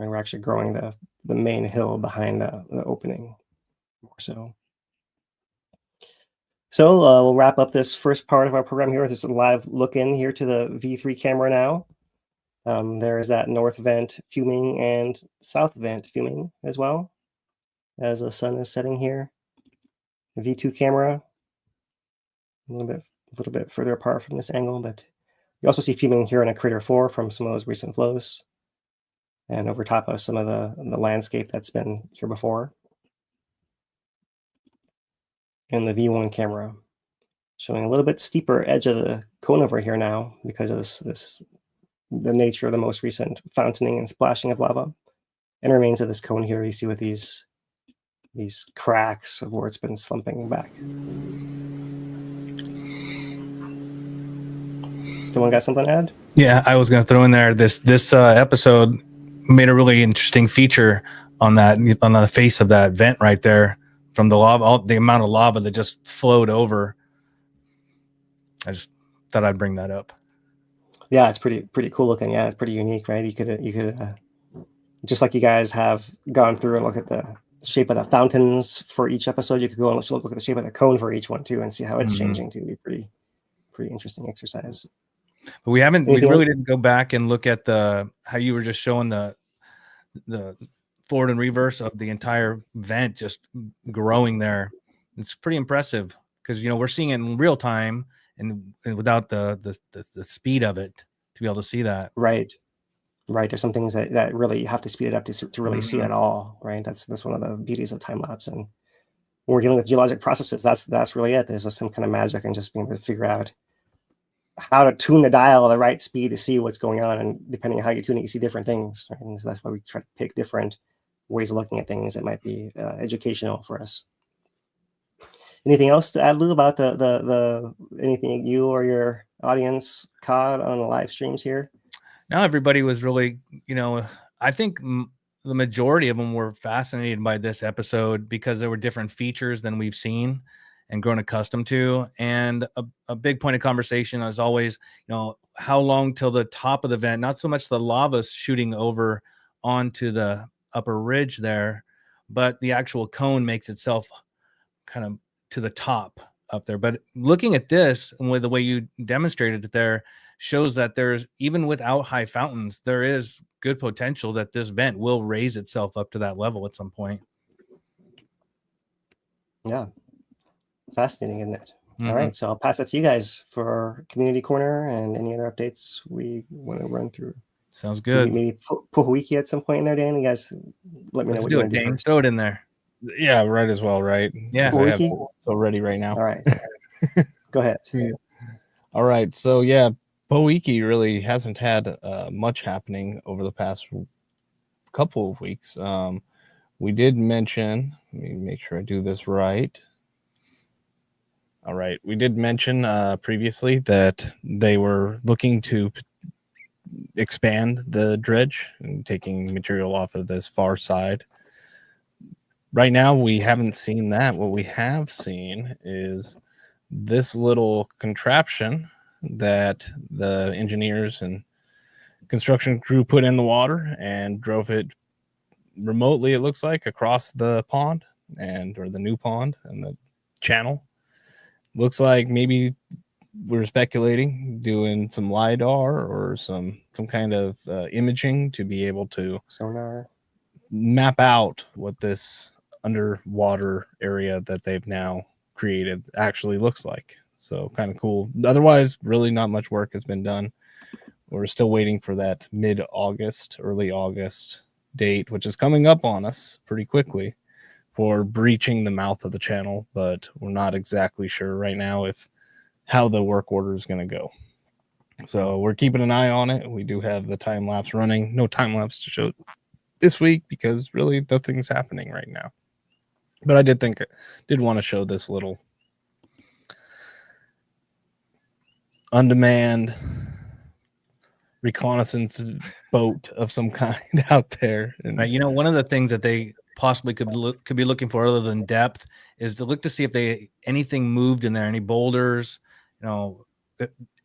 Speaker 5: And we're actually growing the main hill behind the opening more so. So we'll wrap up this first part of our program here with just a live look in here to the V3 camera now. There is that north vent fuming and south vent fuming as well as the sun is setting here. The V2 camera, a little bit further apart from this angle, but you also see fuming here in a crater floor from some of those recent flows, and over top of some of the landscape that's been here before. And the V1 camera showing a little bit steeper edge of the cone over here now because of the nature of the most recent fountaining and splashing of lava. And remains of this cone here you see with these cracks of where it's been slumping back. Someone got something to add?
Speaker 7: Yeah, I was going to throw in there this episode made a really interesting feature on the face of that vent right there from the lava, the amount of lava that just flowed over. I just thought I'd bring that up.
Speaker 5: Yeah, it's pretty cool looking. Yeah, it's pretty unique, right? You could just like you guys have gone through and look at the shape of the fountains for each episode. You could go and look at the shape of the cone for each one too, and see how it's changing too. It'd be pretty interesting exercise.
Speaker 7: But we really didn't go back and look at how you were just showing the forward and reverse of the entire vent just growing there. It's pretty impressive because we're seeing it in real time and without the speed of it to be able to see that.
Speaker 5: Right. There's some things that really you have to speed it up to really see it all. Right. That's one of the beauties of time lapse. And when we're dealing with geologic processes, that's really it. There's some kind of magic in just being able to figure out how to tune the dial at the right speed to see what's going on, and depending on how you tune it, you see different things. Right? And so that's why we try to pick different ways of looking at things that might be educational for us. Anything else to add, Lou, about the anything you or your audience caught on the live streams here?
Speaker 7: Now everybody was really, I think the majority of them were fascinated by this episode because there were different features than we've seen and grown accustomed to. And a big point of conversation is always, how long till the top of the vent, not so much the lava shooting over onto the upper ridge there, but the actual cone makes itself kind of to the top up there. But looking at this and with the way you demonstrated it there shows that there's, even without high fountains, there is good potential that this vent will raise itself up to that level at some point.
Speaker 5: Yeah. Fascinating, isn't it? All right, so I'll pass it to you guys for Community Corner and any other updates we want to run through.
Speaker 7: Sounds good.
Speaker 5: Maybe Pohoiki at some point in there, Dan. You guys let me know what you want to do first.
Speaker 7: Throw it in there.
Speaker 4: Yeah, right as well, right?
Speaker 7: Yeah.
Speaker 4: I have so ready right now.
Speaker 5: All right. Go ahead.
Speaker 4: Yeah. All right, so yeah, Pohoiki really hasn't had much happening over the past couple of weeks. We did mention, let me make sure I do this right. All right. We did mention previously that they were looking to expand the dredge and taking material off of this far side. Right now, we haven't seen that. What we have seen is this little contraption that the engineers and construction crew put in the water and drove it remotely, it looks like, across the pond or the new pond and the channel. Looks like maybe we're speculating doing some LiDAR or some kind of imaging to be able to
Speaker 5: sonar
Speaker 4: map out what this underwater area that they've now created actually looks like. So kind of cool. Otherwise, really not much work has been done. We're still waiting for that mid-August, early August date, which is coming up on us pretty quickly, for breaching the mouth of the channel, but we're not exactly sure right now how the work order is going to go. So we're keeping an eye on it. We do have the time lapse running. No time lapse to show this week because really nothing's happening right now. But I did want to show this little unmanned reconnaissance boat of some kind out there. And
Speaker 7: right, one of the things that they possibly could be looking for other than depth is to look to see if anything moved in there, any boulders,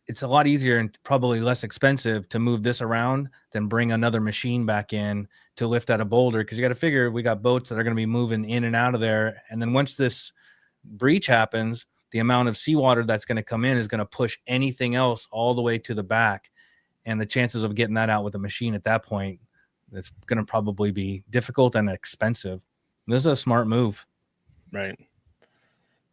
Speaker 7: it's a lot easier and probably less expensive to move this around than bring another machine back in to lift out a boulder, because you got to figure we got boats that are going to be moving in and out of there, and then once this breach happens, the amount of seawater that's going to come in is going to push anything else all the way to the back, and the chances of getting that out with a machine at that point, it's going to probably be difficult and expensive. This is a smart move.
Speaker 4: Right.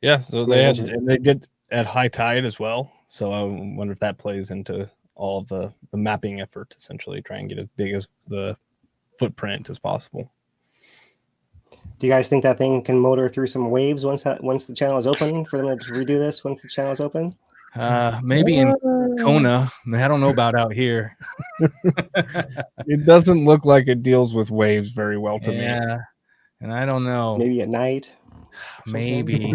Speaker 4: Yeah. So they did at high tide as well. So I wonder if that plays into all of the mapping effort, essentially try and get as big as the footprint as possible.
Speaker 5: Do you guys think that thing can motor through some waves once the channel is open for them to redo this once the channel is open?
Speaker 7: Maybe in Kona. I don't know about out here.
Speaker 4: It doesn't look like it deals with waves very well to me.
Speaker 7: Yeah, and I don't know.
Speaker 5: Maybe at night.
Speaker 7: Maybe.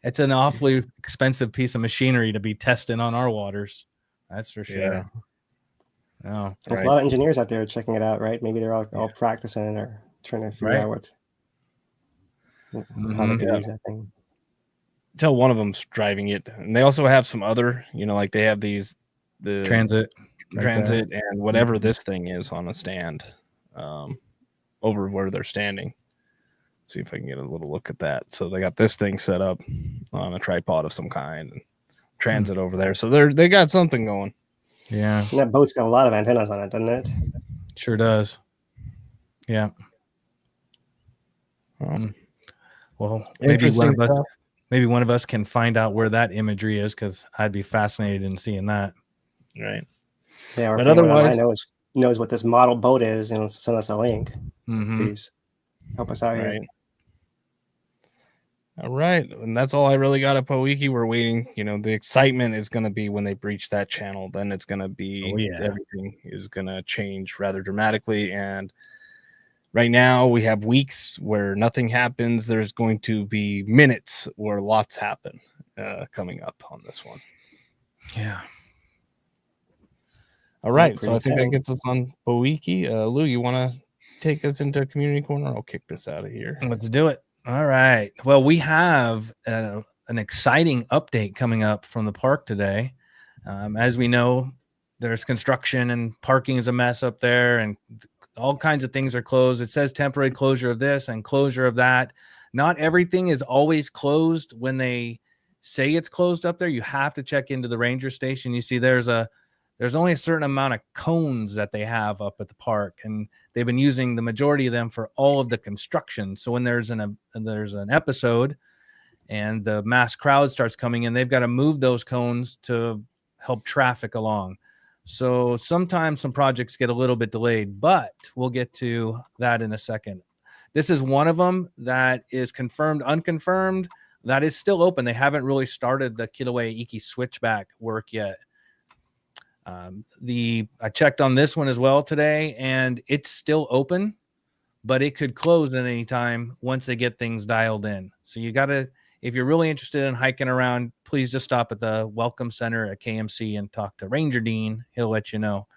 Speaker 7: It's an awfully expensive piece of machinery to be testing on our waters. That's for sure.
Speaker 4: Yeah.
Speaker 7: Oh,
Speaker 5: There's a lot of engineers out there checking it out, right? Maybe they're all practicing or trying to figure out how they can use that thing.
Speaker 4: Tell one of them's driving it, and they also have some other, like they have the
Speaker 7: transit
Speaker 4: and whatever this thing is on a stand over where they're standing. See if I can get a little look at that. So they got this thing set up on a tripod of some kind, and transit over there. So they got something going.
Speaker 7: Yeah.
Speaker 5: And that boat's got a lot of antennas on it, doesn't it?
Speaker 7: Sure does. Yeah. Well, maybe one of us can find out where that imagery is, because I'd be fascinated in seeing that.
Speaker 4: Right.
Speaker 5: Yeah. But otherwise, knows what this model boat is and send us a link. Please help us out here.
Speaker 4: All right. And that's all I really got at Pohoiki. We're waiting. The excitement is going to be when they breach that channel. Then it's going to be everything is going to change rather dramatically. And right now we have weeks where nothing happens. There's going to be minutes where lots happen coming up on this one.
Speaker 7: Yeah.
Speaker 4: All right. So I think that gets us on Pohoiki. Lou, you want to take us into Community Corner? I'll kick this out of here.
Speaker 7: Let's do it. All right. Well, we have an exciting update coming up from the park today. As we know, there's construction and parking is a mess up there, and all kinds of things are closed. It says temporary closure of this and closure of that. Not everything is always closed when they say it's closed up there. You have to check into the ranger station. You see there's only a certain amount of cones that they have up at the park, and they've been using the majority of them for all of the construction. So when there's an episode and the mass crowd starts coming in, they've got to move those cones to help traffic along. So sometimes some projects get a little bit delayed, but we'll get to that in a second. This is one of them that is confirmed, unconfirmed, that is still open. They haven't really started the Kīlauea Iki switchback work yet. I checked on this one as well today, and it's still open, but it could close at any time once they get things dialed in. So you got to, if you're really interested in hiking around, please just stop at the Welcome Center at KMC and talk to Ranger Dean. He'll let you know.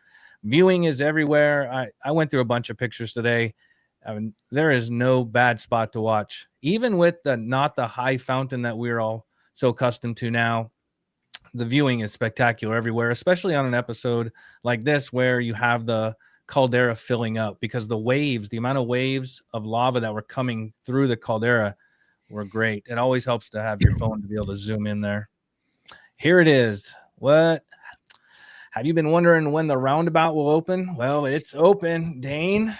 Speaker 7: Viewing is everywhere. I went through a bunch of pictures today. I mean, there is no bad spot to watch, even with not the high fountain that we're all so accustomed to now. The viewing is spectacular everywhere, especially on an episode like this where you have the caldera filling up, because the amount of waves of lava that were coming through the caldera were great. It always helps to have your phone to be able to zoom in there. Here it is. What? Have you been wondering when the roundabout will open? Well, it's open. Dane,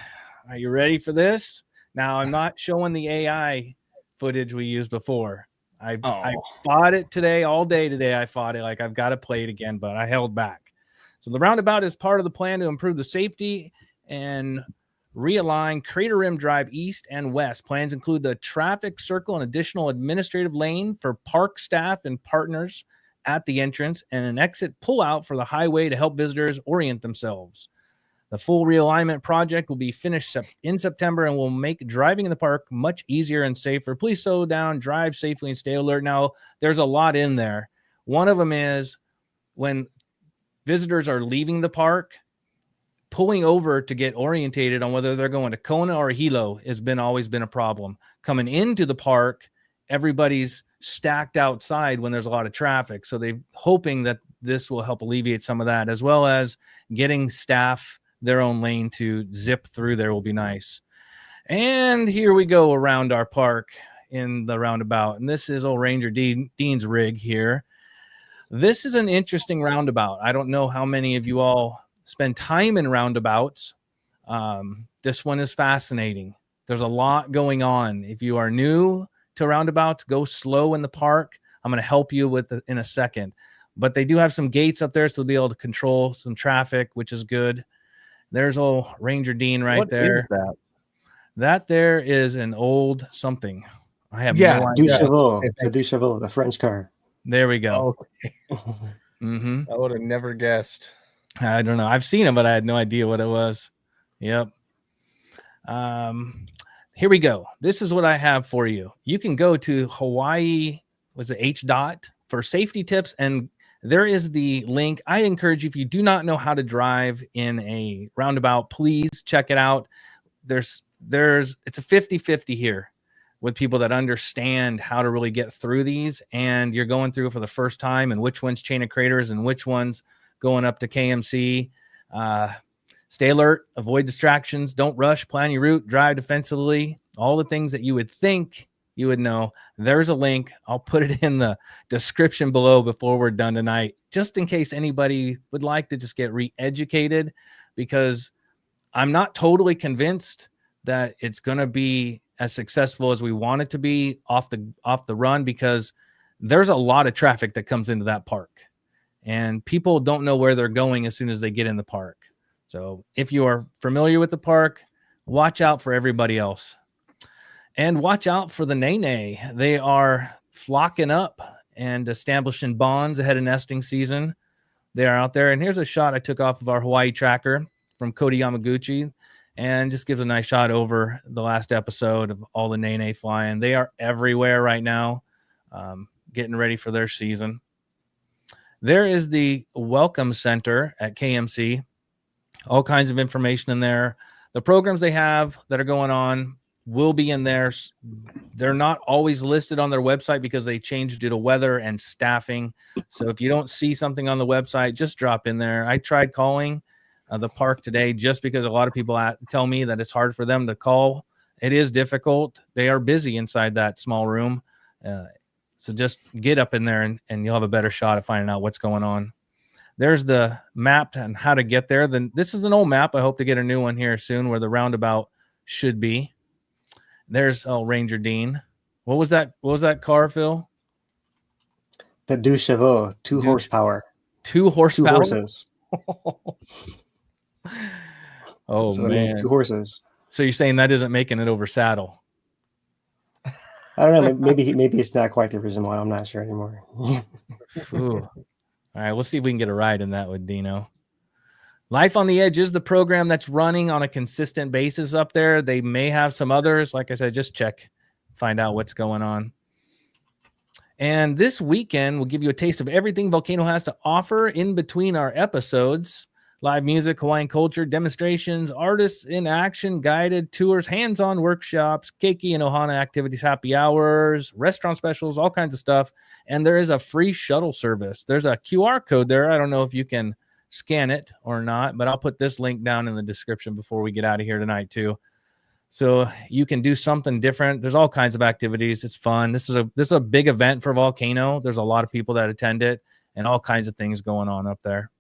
Speaker 7: are you ready for this? Now, I'm not showing the AI footage we used before. I fought it today, all day today. I fought it like I've got to play it again, but I held back. So the roundabout is part of the plan to improve the safety and realign Crater Rim Drive east and west. Plans include the traffic circle, an additional administrative lane for park staff and partners at the entrance, and an exit pullout for the highway to help visitors orient themselves. The full realignment project will be finished in September and will make driving in the park much easier and safer. Please slow down, drive safely, and stay alert. Now, there's a lot in there. One of them is when visitors are leaving the park, pulling over to get orientated on whether they're going to Kona or Hilo has always been a problem. Coming into the park, everybody's stacked outside when there's a lot of traffic. So they're hoping that this will help alleviate some of that, as well as getting staff their own lane to zip through there will be nice. And here we go around our park in the roundabout. And this is old Ranger Dean's rig here. This is an interesting roundabout. I don't know how many of you all spend time in roundabouts. This one is fascinating. There's a lot going on. If you are new to roundabouts, go slow in the park. I'm going to help you with it in a second. But they do have some gates up there, so they'll be able to control some traffic, which is good. There's old Ranger Dean right there.
Speaker 8: What is that?
Speaker 7: That there is an old something. I have no idea.
Speaker 5: Duchevaux. It's a Duchevaux, the French car.
Speaker 7: There we go.
Speaker 8: Okay.
Speaker 7: Mm-hmm.
Speaker 8: I would have never guessed.
Speaker 7: I don't know. I've seen it, but I had no idea what it was. Yep. Here we go. This is what I have for you. You can go to Hawaii, was it H dot for safety tips, and there is the link. I encourage you, if you do not know how to drive in a roundabout, please check it out. It's a 50-50 here with people that understand how to really get through these, and you're going through it for the first time, and which one's Chain of Craters and which one's going up to KMC. Stay alert, avoid distractions, don't rush, plan your route, drive defensively, all the things that you would think you would know. There's a link. I'll put it in the description below before we're done tonight, just in case anybody would like to just get re-educated, because I'm not totally convinced that it's going to be as successful as we want it to be off the run, because there's a lot of traffic that comes into that park, and people don't know where they're going as soon as they get in the park. So if you are familiar with the park, watch out for everybody else, and watch out for the Nene. They are flocking up and establishing bonds ahead of nesting season. They are out there, and here's a shot I took off of our Hawaii tracker from Cody Yamaguchi, and just gives a nice shot over the last episode of all the Nene flying. They are everywhere right now, getting ready for their season. There is the Welcome Center at KMC. All kinds of information in there. The programs they have that are going on will be in there. They're not always listed on their website because they changed due to weather and staffing. So if you don't see something on the website, just drop in there. I tried calling the park today just because a lot of people tell me that it's hard for them to call. It is difficult. They are busy inside that small room. So just get up in there and you'll have a better shot of finding out what's going on. There's the map and how to get there. Then this is an old map. I hope to get a new one here soon where the roundabout should be. There's Ranger Dean. What was that car, Phil?
Speaker 5: The Duchevaux, 2 horsepower.
Speaker 7: 2 horsepower?
Speaker 5: 2 horses.
Speaker 7: Oh,
Speaker 5: so
Speaker 7: man.
Speaker 5: That means 2 horses.
Speaker 7: So you're saying that isn't making it over saddle?
Speaker 5: I don't know. Maybe it's not quite the original one. I'm not sure anymore.
Speaker 7: Ooh. All right, we'll see if we can get a ride in that with Dino. Life on the Edge is the program that's running on a consistent basis up there. They may have some others. Like I said, just check, find out what's going on. And this weekend, we'll give you a taste of everything Volcano has to offer in between our episodes. Live music, Hawaiian culture, demonstrations, artists in action, guided tours, hands-on workshops, keiki and ohana activities, happy hours, restaurant specials, all kinds of stuff. And there is a free shuttle service. There's a QR code there. I don't know if you can scan it or not, but I'll put this link down in the description before we get out of here tonight too. So you can do something different. There's all kinds of activities. It's fun. This is a big event for Volcano. There's a lot of people that attend it and all kinds of things going on up there.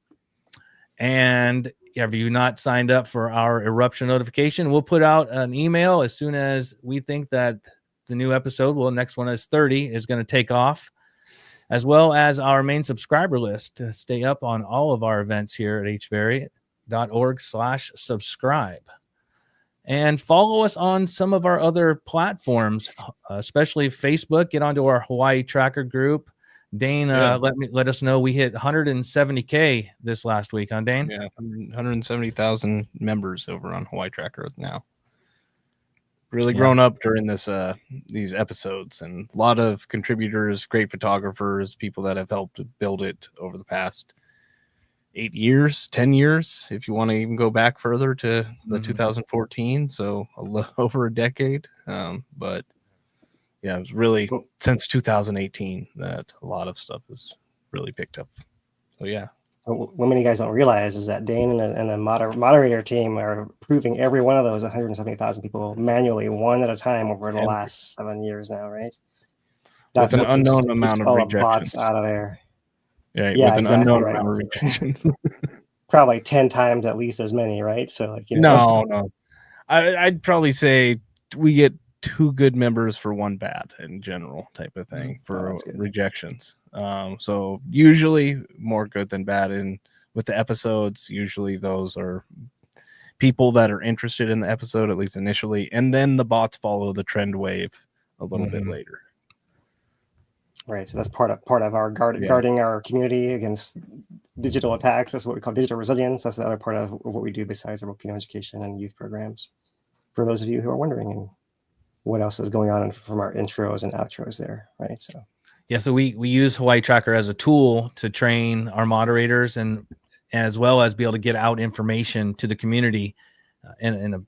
Speaker 7: And have you not signed up for our eruption notification? We'll put out an email as soon as we think that the new episode, next one is 30, is going to take off, as well as our main subscriber list to stay up on all of our events here at hveri.org/subscribe. And follow us on some of our other platforms, especially Facebook. Get onto our Hawaii Tracker group. Dane, let us know we hit 170K this last week, huh, Dane?
Speaker 8: Yeah, 170,000 members over on Hawaii Tracker now. Really grown up during these episodes, and a lot of contributors, great photographers, people that have helped build it over the past 8 years, 10 years, if you want to even go back further to the 2014, so over a decade. But yeah, it was really since 2018 that a lot of stuff has really picked up. So yeah.
Speaker 5: What many guys don't realize is that Dane and the moderator team are approving every one of those 170,000 people manually, one at a time, over the last 7 years now, right?
Speaker 8: That's with an unknown amount of rejections.
Speaker 5: Bots out of there.
Speaker 8: Yeah, with an unknown amount of rejections.
Speaker 5: Probably 10 times at least as many, right? So, like, you know.
Speaker 8: No. I'd probably say we get 2 good members for 1 bad in general, type of thing for rejections. So usually more good than bad. And with the episodes, usually those are people that are interested in the episode, at least initially, and then the bots follow the trend wave a little bit later.
Speaker 5: Right. So that's part of our guarding our community against digital attacks. That's what we call digital resilience. That's the other part of what we do besides our volcano education and youth programs. For those of you who are wondering, and what else is going on from our intros and outros there, right? So
Speaker 7: yeah, so we use Hawaii Tracker as a tool to train our moderators and as well as be able to get out information to the community in a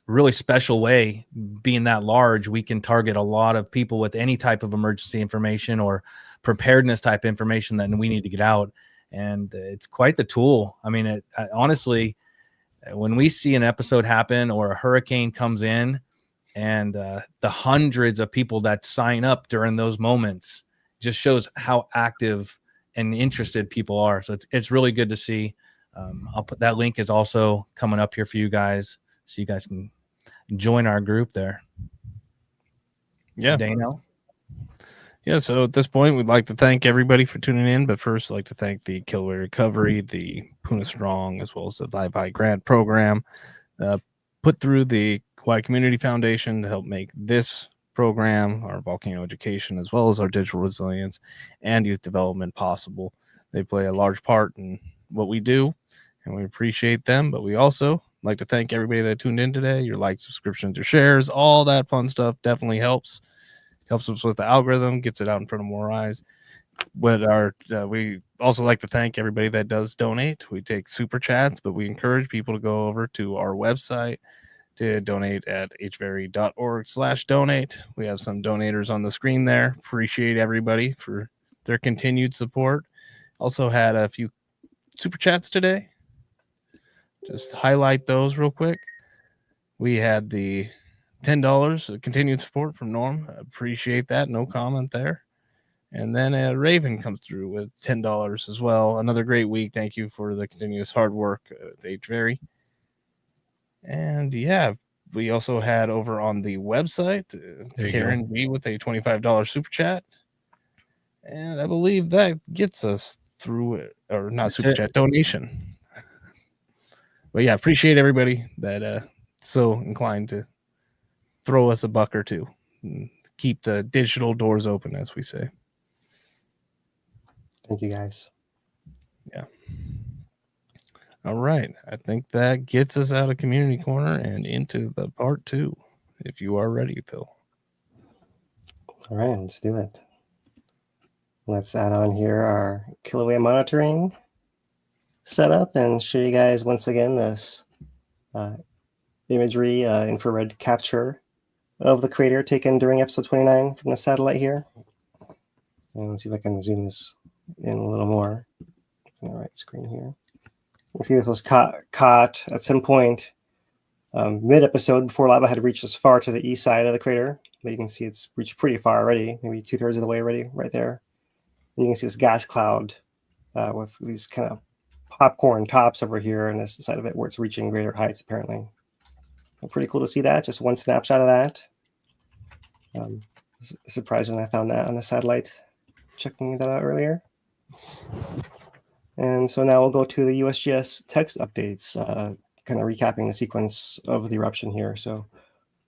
Speaker 7: really special way. Being that large, we can target a lot of people with any type of emergency information or preparedness type information that we need to get out. And it's quite the tool. I mean, honestly, when we see an episode happen or a hurricane comes in and the hundreds of people that sign up during those moments just shows how active and interested people are. So it's really good to see. I'll put that link is also coming up here for you guys, so you guys can join our group there.
Speaker 8: Yeah.
Speaker 7: Dano?
Speaker 8: Yeah, so at this point, we'd like to thank everybody for tuning in. But first, I'd like to thank the Kīlauea Recovery, the Puna Strong, as well as the Vivi Grant Program, put through the Hawaii Community Foundation to help make this program, our volcano education, as well as our digital resilience and youth development possible. They play a large part in what we do, and we appreciate them. But we also like to thank everybody that tuned in today. Your likes, subscriptions, your shares, all that fun stuff definitely helps us with the algorithm, gets it out in front of more eyes. But we also like to thank everybody that does donate. We take super chats, but we encourage people to go over to our website to donate at hveri.org/donate. We have some donators on the screen there. Appreciate everybody for their continued support. Also had a few super chats today. Just highlight those real quick. We had the $10 continued support from Norm. Appreciate that. No comment there. And then Raven comes through with $10 as well. Another great week. Thank you for the continuous hard work at HVERI. And yeah, we also had over on the website Karen G with a $25 super chat. And I believe that gets us through it, or not super chat, donation. But yeah, appreciate everybody that so inclined to throw us a buck or two and keep the digital doors open, as we say.
Speaker 5: Thank you, guys.
Speaker 8: Yeah. All right. I think that gets us out of Community Corner and into the part 2, if you are ready, Phil.
Speaker 5: All right, let's do it. Let's add on here our Kīlauea monitoring setup and show you guys once again this imagery infrared capture of the crater taken during episode 29 from the satellite here. And let's see if I can zoom this in a little more. It's on the right screen here. You see this was caught at some point mid-episode before lava had reached as far to the east side of the crater. But you can see it's reached pretty far already, maybe 2/3 of the way already right there. And you can see this gas cloud with these kind of popcorn tops over here on this side of it where it's reaching greater heights apparently. Pretty cool to see that. Just one snapshot of that. Surprised when I found that on the satellite, checking that out earlier. And so now we'll go to the USGS text updates, kind of recapping the sequence of the eruption here. So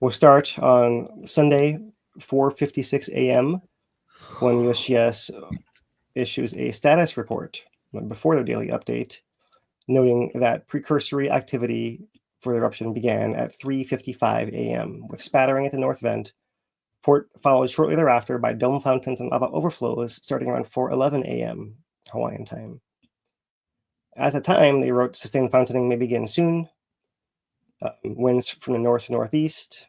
Speaker 5: we'll start on Sunday, 4:56 a.m. when USGS issues a status report before their daily update, noting that precursory activity for the eruption began at 3:55 a.m. with spattering at the north vent, followed shortly thereafter by dome fountains and lava overflows starting around 4:11 a.m. Hawaiian time. At the time, they wrote sustained fountaining may begin soon. Winds from the north to northeast.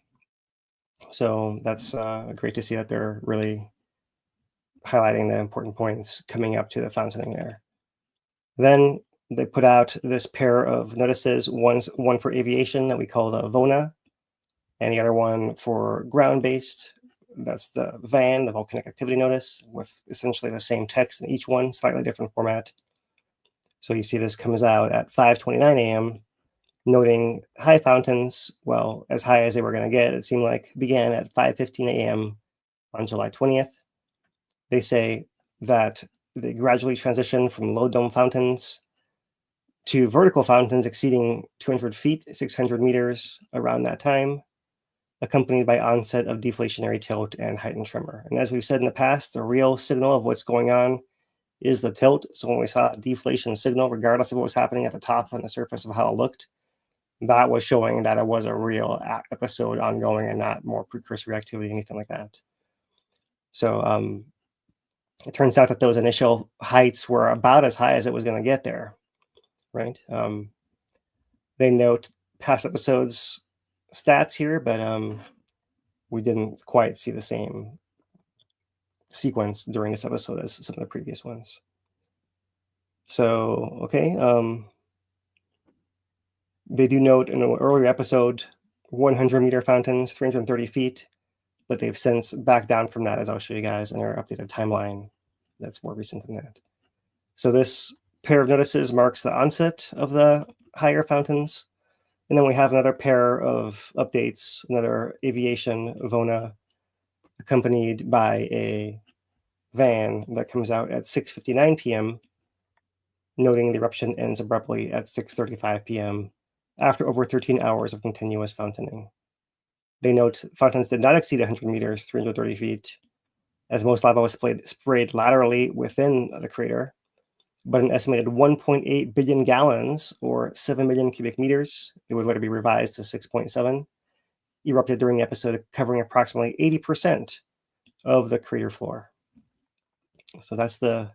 Speaker 5: So that's great to see that they're really highlighting the important points coming up to the fountaining there. Then they put out this pair of notices, one for aviation that we call the VONA, and the other one for ground-based. That's the VAN, the Volcanic Activity Notice, with essentially the same text in each one, slightly different format. So you see this comes out at 5:29 a.m., noting high fountains, well, as high as they were going to get, it seemed like, began at 5:15 a.m. on July 20th. They say that they gradually transition from low dome fountains to vertical fountains exceeding 200 feet, 600 meters around that time, accompanied by onset of deflationary tilt and heightened tremor. And as we've said in the past, the real signal of what's going on is the tilt. So when we saw a deflation signal, regardless of what was happening at the top on the surface of how it looked, that was showing that it was a real episode ongoing and not more precursory activity, anything like that. So it turns out that those initial heights were about as high as it was going to get there, right? They note past episodes stats here, but we didn't quite see the same sequence during this episode as some of the previous ones. So, okay. They do note in an earlier episode 100-meter fountains, 330 feet, but they've since backed down from that, as I'll show you guys in our updated timeline that's more recent than that. So this pair of notices marks the onset of the higher fountains. And then we have another pair of updates, another aviation VONA, accompanied by a VAN that comes out at 6:59 p.m., noting the eruption ends abruptly at 6:35 p.m. after over 13 hours of continuous fountain. They note fountains did not exceed 100 meters, 330 feet, as most lava was sprayed laterally within the crater, but an estimated 1.8 billion gallons, or 7 million cubic meters, it would later be revised to 6.7, erupted during the episode, covering approximately 80% of the crater floor. So that's the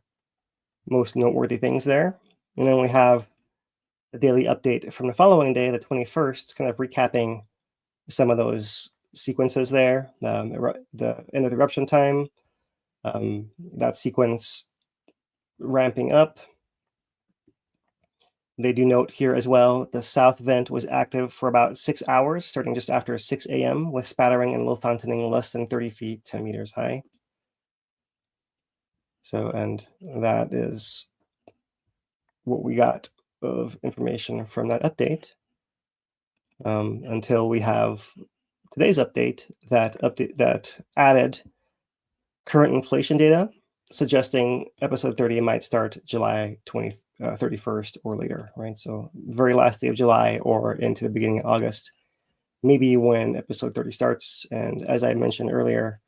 Speaker 5: most noteworthy things there. And then we have a daily update from the following day, the 21st, kind of recapping some of those sequences there. The end of the eruption time, that sequence ramping up. They do note here as well, the south vent was active for about 6 hours, starting just after 6 a.m., with spattering and low fountain less than 30 feet, 10 meters high. So, and that is what we got of information from that update, until we have today's update that added current inflation data, suggesting episode 30 might start July 31st or later, right? So very last day of July or into the beginning of August, maybe when episode 30 starts. And as I mentioned earlier,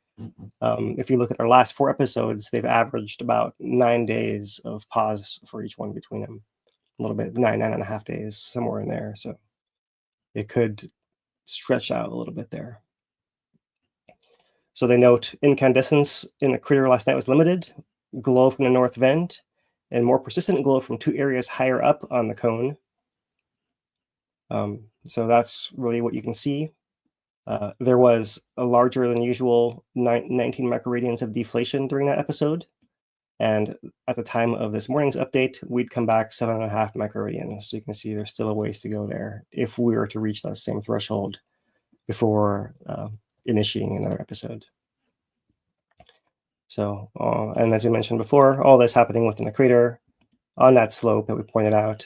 Speaker 5: if you look at our last 4 episodes, they've averaged about 9 days of pause for each one between them. A little bit, 9.5 days, somewhere in there. So it could stretch out a little bit there. So they note incandescence in the crater last night was limited, glow from the north vent, and more persistent glow from 2 areas higher up on the cone. So that's really what you can see. There was a larger than usual 19 microradians of deflation during that episode. And at the time of this morning's update, we'd come back 7.5 microradians. So you can see there's still a ways to go there if we were to reach that same threshold before initiating another episode. So, and as we mentioned before, all this happening within the crater on that slope that we pointed out,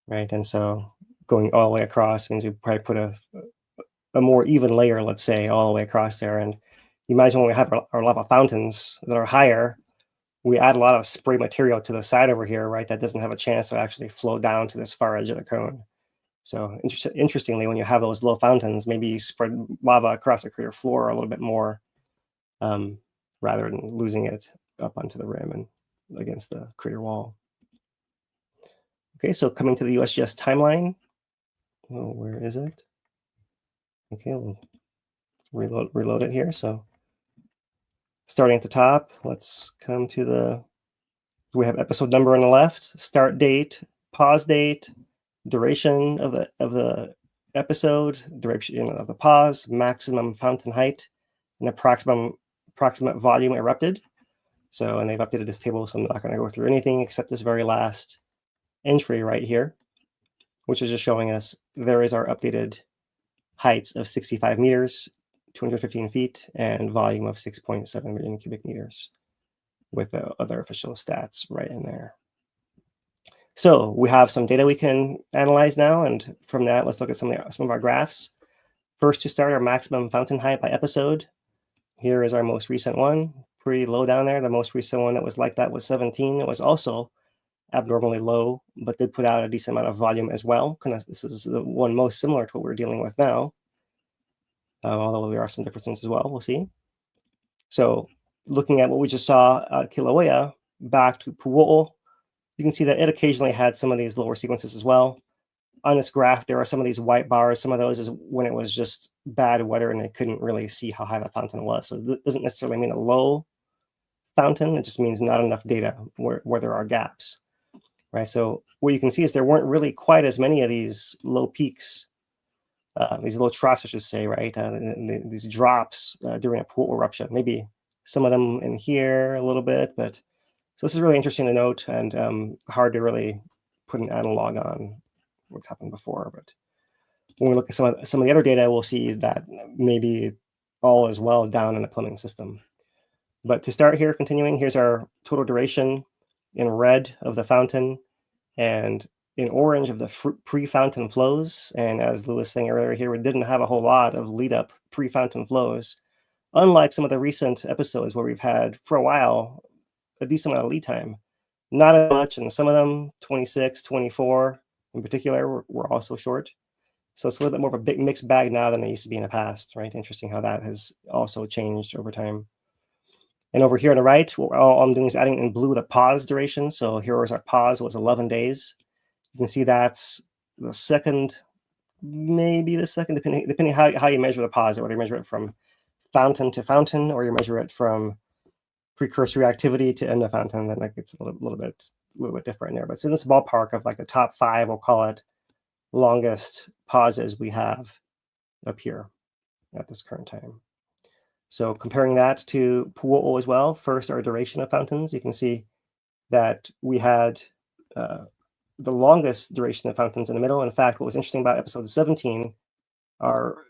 Speaker 5: right? And so going all the way across means we probably put a more even layer, let's say, all the way across there. And you imagine when we have our lava fountains that are higher, we add a lot of spray material to the side over here, right? That doesn't have a chance to actually flow down to this far edge of the cone. So interestingly, when you have those low fountains, maybe you spread lava across the crater floor a little bit more, rather than losing it up onto the rim and against the crater wall. Okay, so coming to the USGS timeline. Oh, where is it? Okay, we'll reload it here. So starting at the top, let's come to we have episode number on the left, start date, pause date, duration of the episode, duration of the pause, maximum fountain height, and approximate volume erupted. So, and they've updated this table, so I'm not going to go through anything except this very last entry right here, which is just showing us there is our updated heights of 65 meters, 215 feet, and volume of 6.7 million cubic meters with the other official stats right in there. So we have some data we can analyze now, and from that, let's look at some of our graphs. First, to start, our maximum fountain height by episode. Here is our most recent one, pretty low down there. The most recent one that was like that was 17. It was also abnormally low, but did put out a decent amount of volume as well. This is the one most similar to what we're dealing with now, although there are some differences as well. We'll see. So looking at what we just saw at Kīlauea back to Pu'o'o, you can see that it occasionally had some of these lower sequences as well. On this graph, there are some of these white bars. Some of those is when it was just bad weather and they couldn't really see how high the fountain was. So it doesn't necessarily mean a low fountain. It just means not enough data where there are gaps, right? So what you can see is there weren't really quite as many of these low peaks, these low troughs, I should say, right? These drops during a pool eruption. Maybe some of them in here a little bit, but so this is really interesting to note and hard to really put an analog on what's happened before. But when we look at some of the other data, we'll see that maybe all is well down in the plumbing system. But to start here, continuing, here's our total duration in red of the fountain and in orange of the pre-fountain flows. And as Lou was saying earlier here, we didn't have a whole lot of lead-up pre-fountain flows, unlike some of the recent episodes where we've had, for a while, a decent amount of lead time. Not as much, and some of them, 26, 24 in particular, were also short. So it's a little bit more of a big mixed bag now than it used to be in the past, right? Interesting how that has also changed over time. And over here on the right, all I'm doing is adding in blue the pause duration. So here was our pause, was 11 days. You can see that's the second, maybe the second, depending how you measure the pause, whether you measure it from fountain to fountain or you measure it from precursory activity to end of fountain, then like it's a little bit different there. But it's in this ballpark of like the top 5, we'll call it, longest pauses we have up here at this current time. So comparing that to Pu'o'o as well, first our duration of fountains, you can see that we had the longest duration of fountains in the middle. In fact, what was interesting about episode 17, our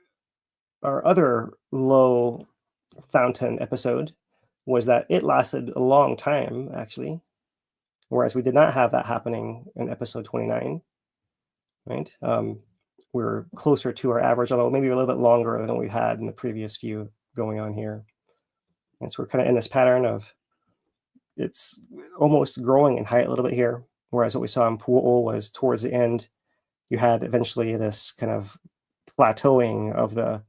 Speaker 5: other low fountain episode, was that it lasted a long time, actually, whereas we did not have that happening in episode 29, right? We're closer to our average, although maybe a little bit longer than what we had in the previous few going on here. And so we're kind of in this pattern of it's almost growing in height a little bit here, whereas what we saw in Pu'o'o was towards the end, you had eventually this kind of plateauing of the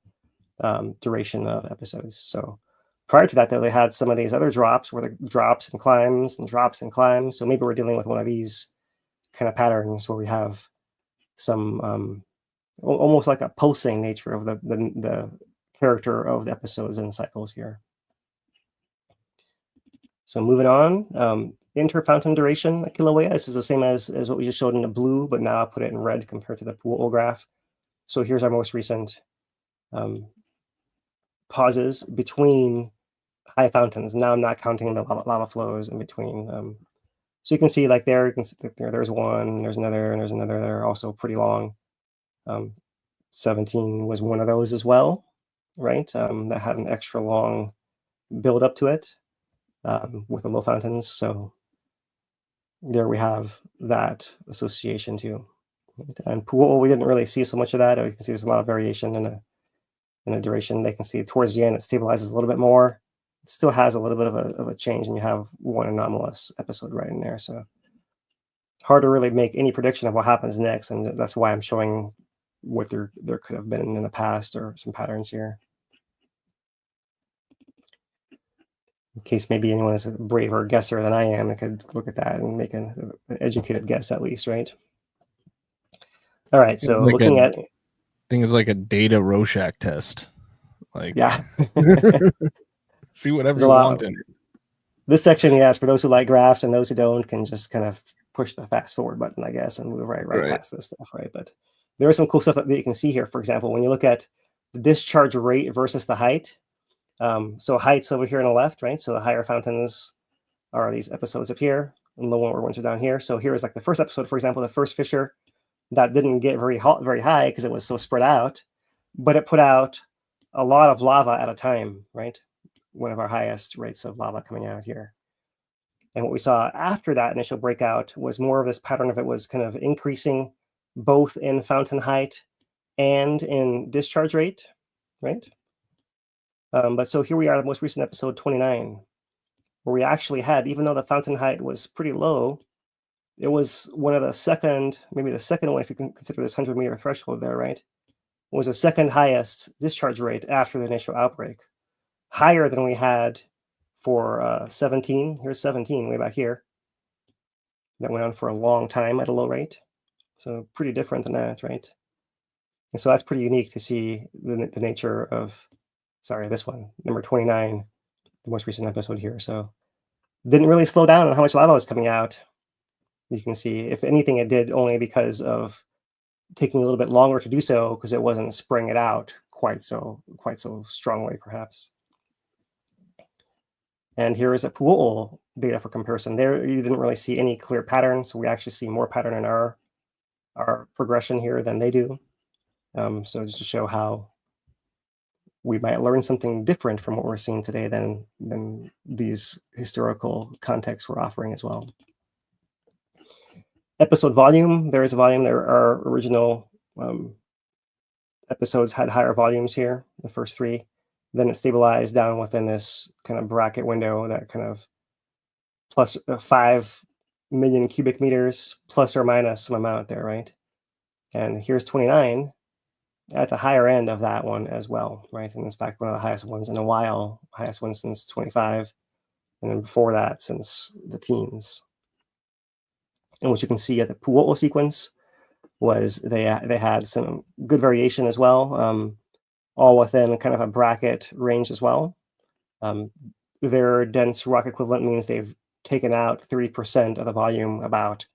Speaker 5: duration of episodes. So prior to that, though, they had some of these other drops where the drops and climbs and drops and climbs. So maybe we're dealing with one of these kind of patterns where we have some almost like a pulsing nature of the character of the episodes and cycles here. So moving on, inter-fountain duration at Kīlauea. This is the same as what we just showed in the blue, but now I'll put it in red compared to the Pu'o'o graph. So here's our most recent pauses between high fountains. Now I'm not counting the lava flows in between. So you can see like there, you can see there's one, there's another, and there's another. They're also pretty long. 17 was one of those as well, right? That had an extra long build up to it with the low fountains. So there we have that association too. And Pu'o'o, we didn't really see so much of that. You can see there's a lot of variation in the duration. They can see towards the end it stabilizes a little bit more. It still has a little bit of a change, and you have one anomalous episode right in there. So hard to really make any prediction of what happens next, and that's why I'm showing what there could have been in the past or some patterns here. In case maybe anyone is a braver guesser than I am, they could look at that and make an educated guess at least, right? All right, so like looking at... I
Speaker 8: think it's like a data Rorschach test. Like,
Speaker 5: yeah.
Speaker 8: See whatever you want in it.
Speaker 5: This section, yes, for those who like graphs and those who don't, can just kind of push the fast forward button, I guess, and move right past this stuff, right? But there is some cool stuff that you can see here. For example, when you look at the discharge rate versus the height. So height's over here on the left, right? So the higher fountains are these episodes up here, and lower ones are down here. So here is like the first episode, for example, the first fissure that didn't get very high because it was so spread out, but it put out a lot of lava at a time, right? One of our highest rates of lava coming out here. And what we saw after that initial breakout was more of this pattern of it was kind of increasing both in fountain height and in discharge rate, right? But so here we are, the most recent episode 29, where we actually had, even though the fountain height was pretty low, it was one of the second, maybe the second one, if you can consider this 100-meter threshold there, right? It was the second highest discharge rate after the initial outbreak, higher than we had for 17. Here's 17 way back here. That went on for a long time at a low rate. So pretty different than that, right? And so that's pretty unique to see the nature of, sorry, this one, number 29, the most recent episode here. So didn't really slow down on how much lava was coming out. You can see, if anything, it did only because of taking a little bit longer to do so, because it wasn't spraying it out quite so strongly, perhaps. And here is a Pu'u'u data for comparison. There, you didn't really see any clear pattern, so we actually see more pattern in our progression here than they do. So just to show how we might learn something different from what we're seeing today than these historical contexts we're offering as well. Episode volume, there is a volume. There are original episodes had higher volumes here, the first three. Then it stabilized down within this kind of bracket window, that kind of plus 5 million cubic meters, plus or minus some amount there, right? And here's 29 at the higher end of that one as well, right? And in fact, one of the highest ones in a while, highest one since 25, and then before that since the teens. And what you can see at the Pu'u'u sequence was they had some good variation as well, all within kind of a bracket range as well. Their dense rock equivalent means they've taken out 30% of the volume about,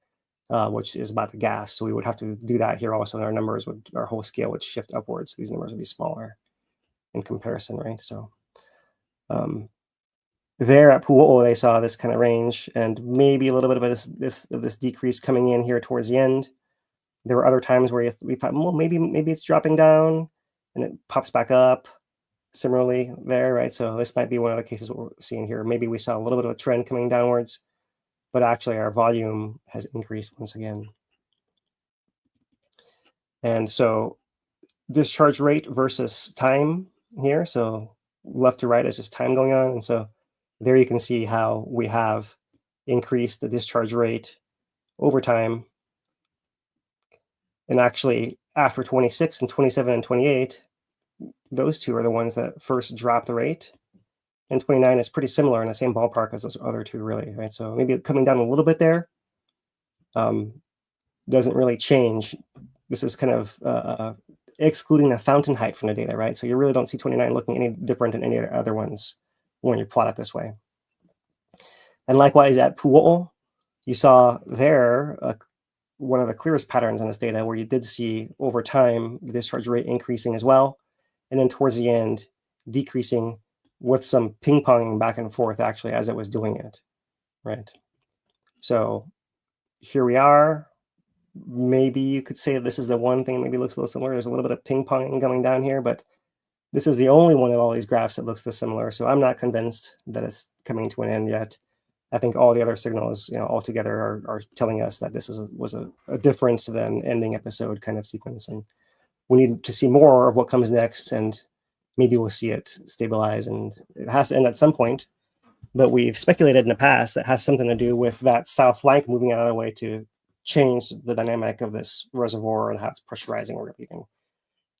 Speaker 5: which is about the gas. So we would have to do that here also, and our numbers our whole scale would shift upwards. These numbers would be smaller in comparison, right? So there at Pu'u'u, they saw this kind of range and maybe a little bit of this decrease coming in here towards the end. There were other times where we thought, well, maybe it's dropping down, and it pops back up similarly there, right? So this might be one of the cases what we're seeing here. Maybe we saw a little bit of a trend coming downwards, but actually our volume has increased once again. And so discharge rate versus time here. So left to right is just time going on. And so there you can see how we have increased the discharge rate over time. And actually, after 26 and 27 and 28, those two are the ones that first drop the rate. And 29 is pretty similar in the same ballpark as those other two, really, right? So maybe coming down a little bit there doesn't really change. This is kind of excluding the fountain height from the data, right? So you really don't see 29 looking any different than any of the other ones when you plot it this way. And likewise at Pu'u'u, you saw there one of the clearest patterns in this data where you did see over time the discharge rate increasing as well, and then towards the end decreasing with some ping-ponging back and forth actually as it was doing it, right? So here we are. Maybe you could say this is the one thing that maybe looks a little similar. There's a little bit of ping-ponging coming down here, but this is the only one of all these graphs that looks this similar. So I'm not convinced that it's coming to an end yet. I think all the other signals, altogether are telling us that this was a different than ending episode kind of sequence. And we need to see more of what comes next, and maybe we'll see it stabilize, and it has to end at some point. But we've speculated in the past that has something to do with that south flank moving out of the way to change the dynamic of this reservoir and how it's pressurizing or relieving.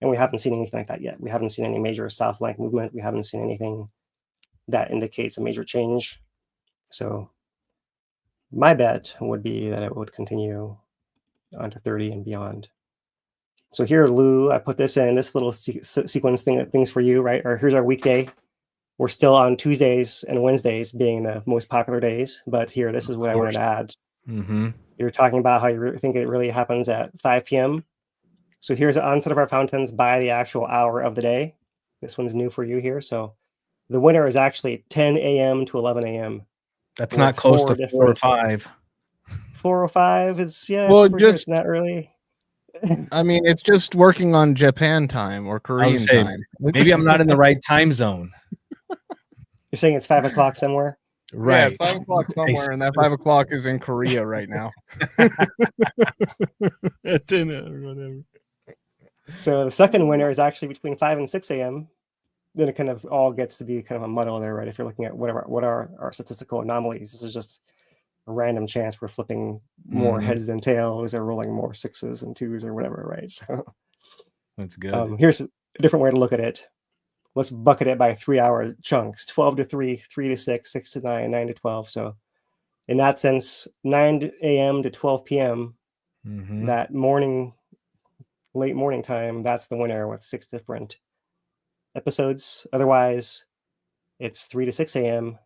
Speaker 5: And we haven't seen anything like that yet. We haven't seen any major south flank movement. We haven't seen anything that indicates a major change. So my bet would be that it would continue onto 30 and beyond. So here, Lou, I put this in, this little sequence things for you, right? Or here's our weekday. We're still on Tuesdays and Wednesdays being the most popular days, but here, this is what I wanted to add.
Speaker 7: Mm-hmm.
Speaker 5: You're talking about how you think it really happens at 5 p.m. So here's the onset of our fountains by the actual hour of the day. This one's new for you here. So the winter is actually 10 a.m. to 11 a.m.
Speaker 7: That's not close to 4 or 5.
Speaker 5: 4 or 5 is, yeah,
Speaker 8: Well,
Speaker 5: it's pretty sure
Speaker 8: just
Speaker 5: it's not early.
Speaker 8: I mean, it's just working on Japan time or Korean time.
Speaker 7: Maybe I'm not in the right time zone.
Speaker 5: You're saying it's 5 o'clock somewhere?
Speaker 8: Right. Yeah,
Speaker 7: Right.
Speaker 8: it's 5 o'clock somewhere, and that 5 o'clock is in Korea right now. At dinner or whatever.
Speaker 5: So the second winter is actually between 5 and 6 a.m. Then it kind of all gets to be kind of a muddle there, right? If you're looking at what are our statistical anomalies, this is just a random chance we're flipping more heads than tails or rolling more 6s and 2s or whatever, right? So
Speaker 7: That's good.
Speaker 5: here's a different way to look at it. Let's bucket it by 3-hour chunks: 12 to 3, 3 to 6, 6 to 9, 9 to 12. So in that sense, 9 a.m. to 12 p.m., that morning, late morning time, that's the winter with 6 different episodes. Otherwise, it's 3 to 6 a.m.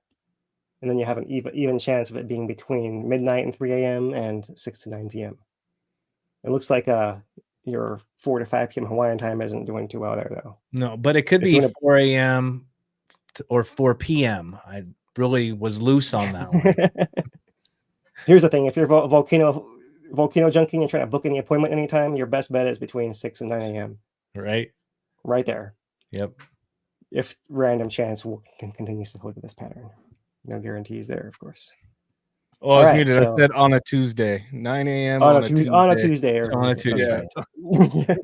Speaker 5: and then you have an even chance of it being between midnight and 3 a.m. and 6 to 9 p.m. It looks like your 4 to 5 p.m. Hawaiian time isn't doing too well there, though.
Speaker 7: No, but it could be 4 a.m. or 4 p.m. I really was loose on that one.
Speaker 5: Here's the thing: if you're volcano junking and trying to book any appointment anytime, your best bet is between 6 and 9 a.m.
Speaker 7: Right
Speaker 5: there.
Speaker 7: Yep.
Speaker 5: If random chance continues to hold to this pattern, no guarantees there, of course.
Speaker 8: Oh, I was muted. I said on a Tuesday, 9 a.m.
Speaker 5: on a Tuesday. On a Tuesday.
Speaker 8: Yeah.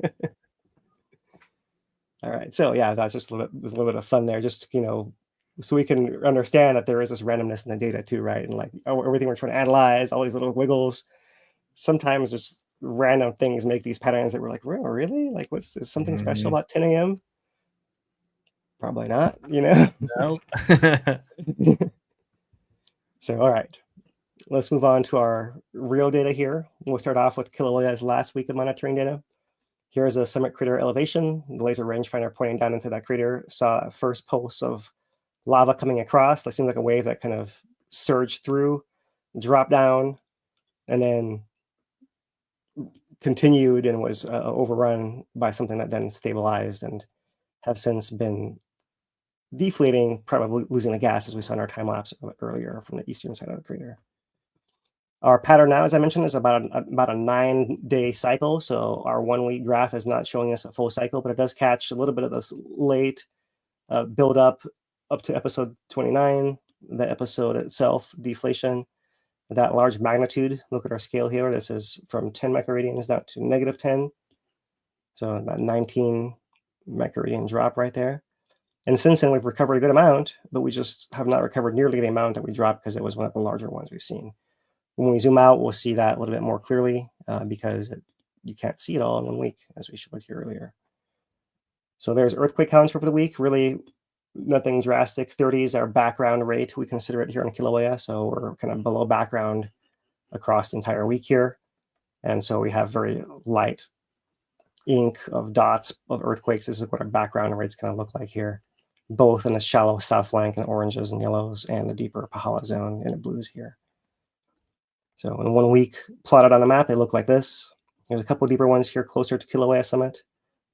Speaker 5: All right. So yeah, that's just there's a little bit of fun there, just so we can understand that there is this randomness in the data too, right? And like everything we're trying to analyze, all these little wiggles, sometimes just random things make these patterns that we're like, really? Like, is something special about 10 a.m.? Probably not,
Speaker 7: No.
Speaker 5: So, all right, let's move on to our real data here. We'll start off with Kīlauea's last week of monitoring data. Here's a summit crater elevation. The laser rangefinder pointing down into that crater saw a first pulse of lava coming across. That seemed like a wave that kind of surged through, dropped down, and then continued and was overrun by something that then stabilized and have since been deflating, probably losing the gas, as we saw in our time lapse earlier from the eastern side of the crater. Our pattern now, as I mentioned, is about a 9-day cycle. So our 1 week graph is not showing us a full cycle, but it does catch a little bit of this late build up to episode 29, the episode itself, deflation, that large magnitude. Look at our scale here. This is from 10 microradians down to -10. So that 19 microradian drop right there. And since then, we've recovered a good amount, but we just have not recovered nearly the amount that we dropped because it was one of the larger ones we've seen. When we zoom out, we'll see that a little bit more clearly because you can't see it all in 1 week, as we showed here earlier. So there's earthquake counts for the week. Really nothing drastic. 30 is our background rate. We consider it here in Kīlauea. So we're kind of below background across the entire week here. And so we have very light ink of dots of earthquakes. This is what our background rates kind of look like here, both in the shallow south flank in oranges and yellows and the deeper Pahala zone in the blues here. So in 1 week plotted on a map, they look like this. There's a couple deeper ones here closer to Kīlauea summit.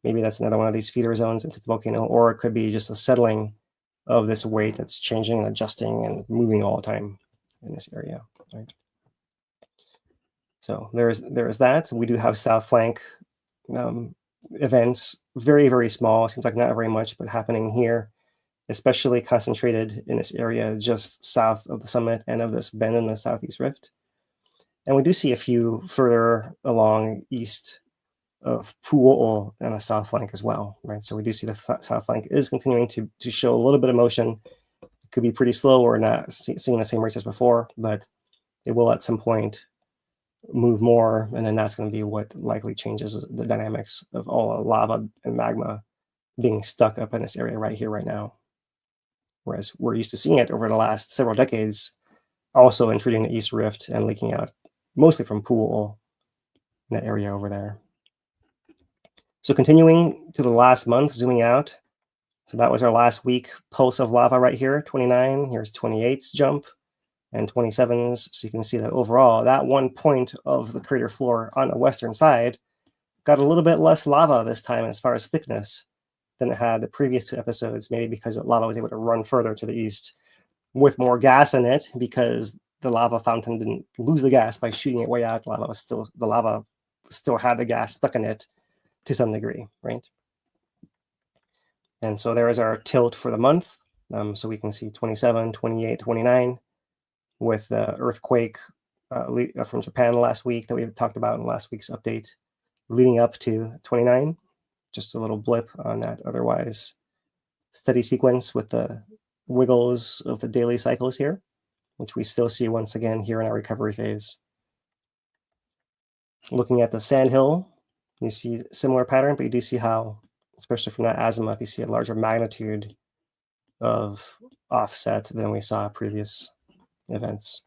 Speaker 5: Maybe that's another one of these feeder zones into the volcano, or it could be just a settling of this weight that's changing and adjusting and moving all the time in this area. Right? So there's that. We do have south flank events, very, very small. Seems like not very much, but happening here, especially concentrated in this area just south of the summit and of this bend in the southeast rift. And we do see a few further along east of Pu'o'o and the south flank as well, right? So we do see the south flank is continuing to show a little bit of motion. It could be pretty slow or not seeing the same rates as before, but it will at some point move more, and then that's going to be what likely changes the dynamics of all the lava and magma being stuck up in this area right here, right now. Whereas we're used to seeing it over the last several decades, also intruding the east rift and leaking out mostly from Pu'o'o in that area over there. So continuing to the last month, zooming out. So that was our last week pulse of lava right here, 29. Here's 28's jump. and 27s. So you can see that overall, that one point of the crater floor on the western side got a little bit less lava this time as far as thickness than it had the previous 2 episodes, maybe because the lava was able to run further to the east with more gas in it, because the lava fountain didn't lose the gas by shooting it way out. The lava still had the gas stuck in it to some degree, right? And so there is our tilt for the month. So we can see 27, 28, 29 with the earthquake from Japan last week that we talked about in last week's update, leading up to 29. Just a little blip on that otherwise steady sequence with the wiggles of the daily cycles here, which we still see once again here in our recovery phase. Looking at the sandhill, you see similar pattern, but you do see how, especially from that azimuth, you see a larger magnitude of offset than we saw previous events.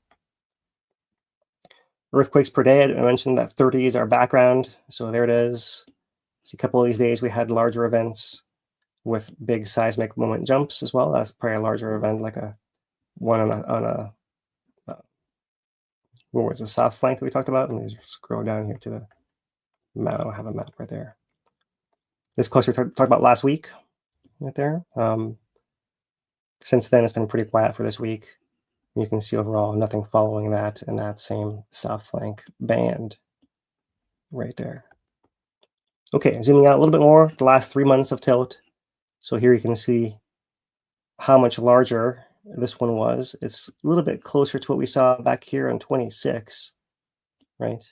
Speaker 5: Earthquakes per day, I mentioned that 30 is our background. So there it is. See, a couple of these days we had larger events with big seismic moment jumps as well. That's probably a larger event, like a one on a what was the south flank that we talked about? Let me scroll down here to the map. I don't have a map right there. This closer we talked about last week, right there. Since then, it's been pretty quiet for this week. You can see overall nothing following that in that same south flank band right there. Okay, zooming out a little bit more, the last 3 months of tilt. So here you can see how much larger this one was. It's a little bit closer to what we saw back here in 26, right?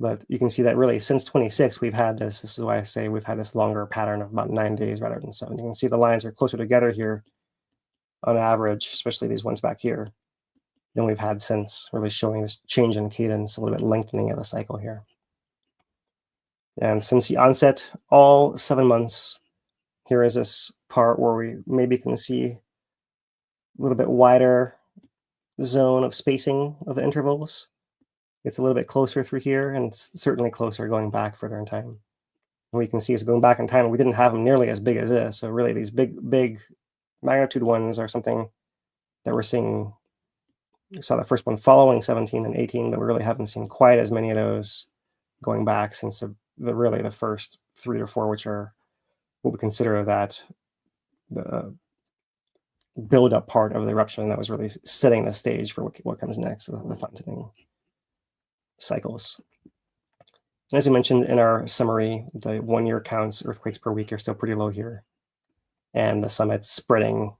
Speaker 5: But you can see that really since 26, we've had this. This is why I say we've had this longer pattern of about 9 days rather than 7. You can see the lines are closer together here on average, especially these ones back here, than we've had since, really showing this change in cadence, a little bit lengthening of the cycle here. And since the onset, all 7 months, here is this part where we maybe can see a little bit wider zone of spacing of the intervals. It's a little bit closer through here, and it's certainly closer going back further in time. And we can see it's going back in time. We didn't have them nearly as big as this. So really these big magnitude ones are something that we're seeing. We saw the first one following 17 and 18, but we really haven't seen quite as many of those going back since really the first 3 or 4, which are what we consider that the build-up part of the eruption that was really setting the stage for what comes next, the flattening cycles. As we mentioned in our summary, the 1-year counts, earthquakes per week, are still pretty low here. And the summit's spreading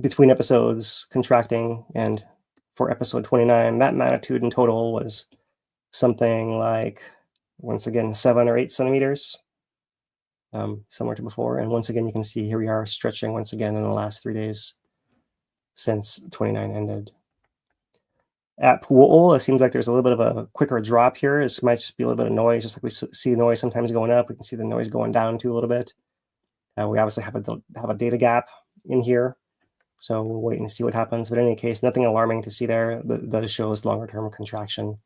Speaker 5: between episodes, contracting, and for episode 29, that magnitude in total was something like, once again, 7 or 8 centimeters, similar to before. And once again, you can see here we are stretching once again in the last 3 days since 29 ended. At Pu'o'o, it seems like there's a little bit of a quicker drop here. This might just be a little bit of noise, just like we see the noise sometimes going up. We can see the noise going down too a little bit. We obviously have a data gap in here, so we'll wait and see what happens. But in any case, nothing alarming to see there. That shows longer term contraction,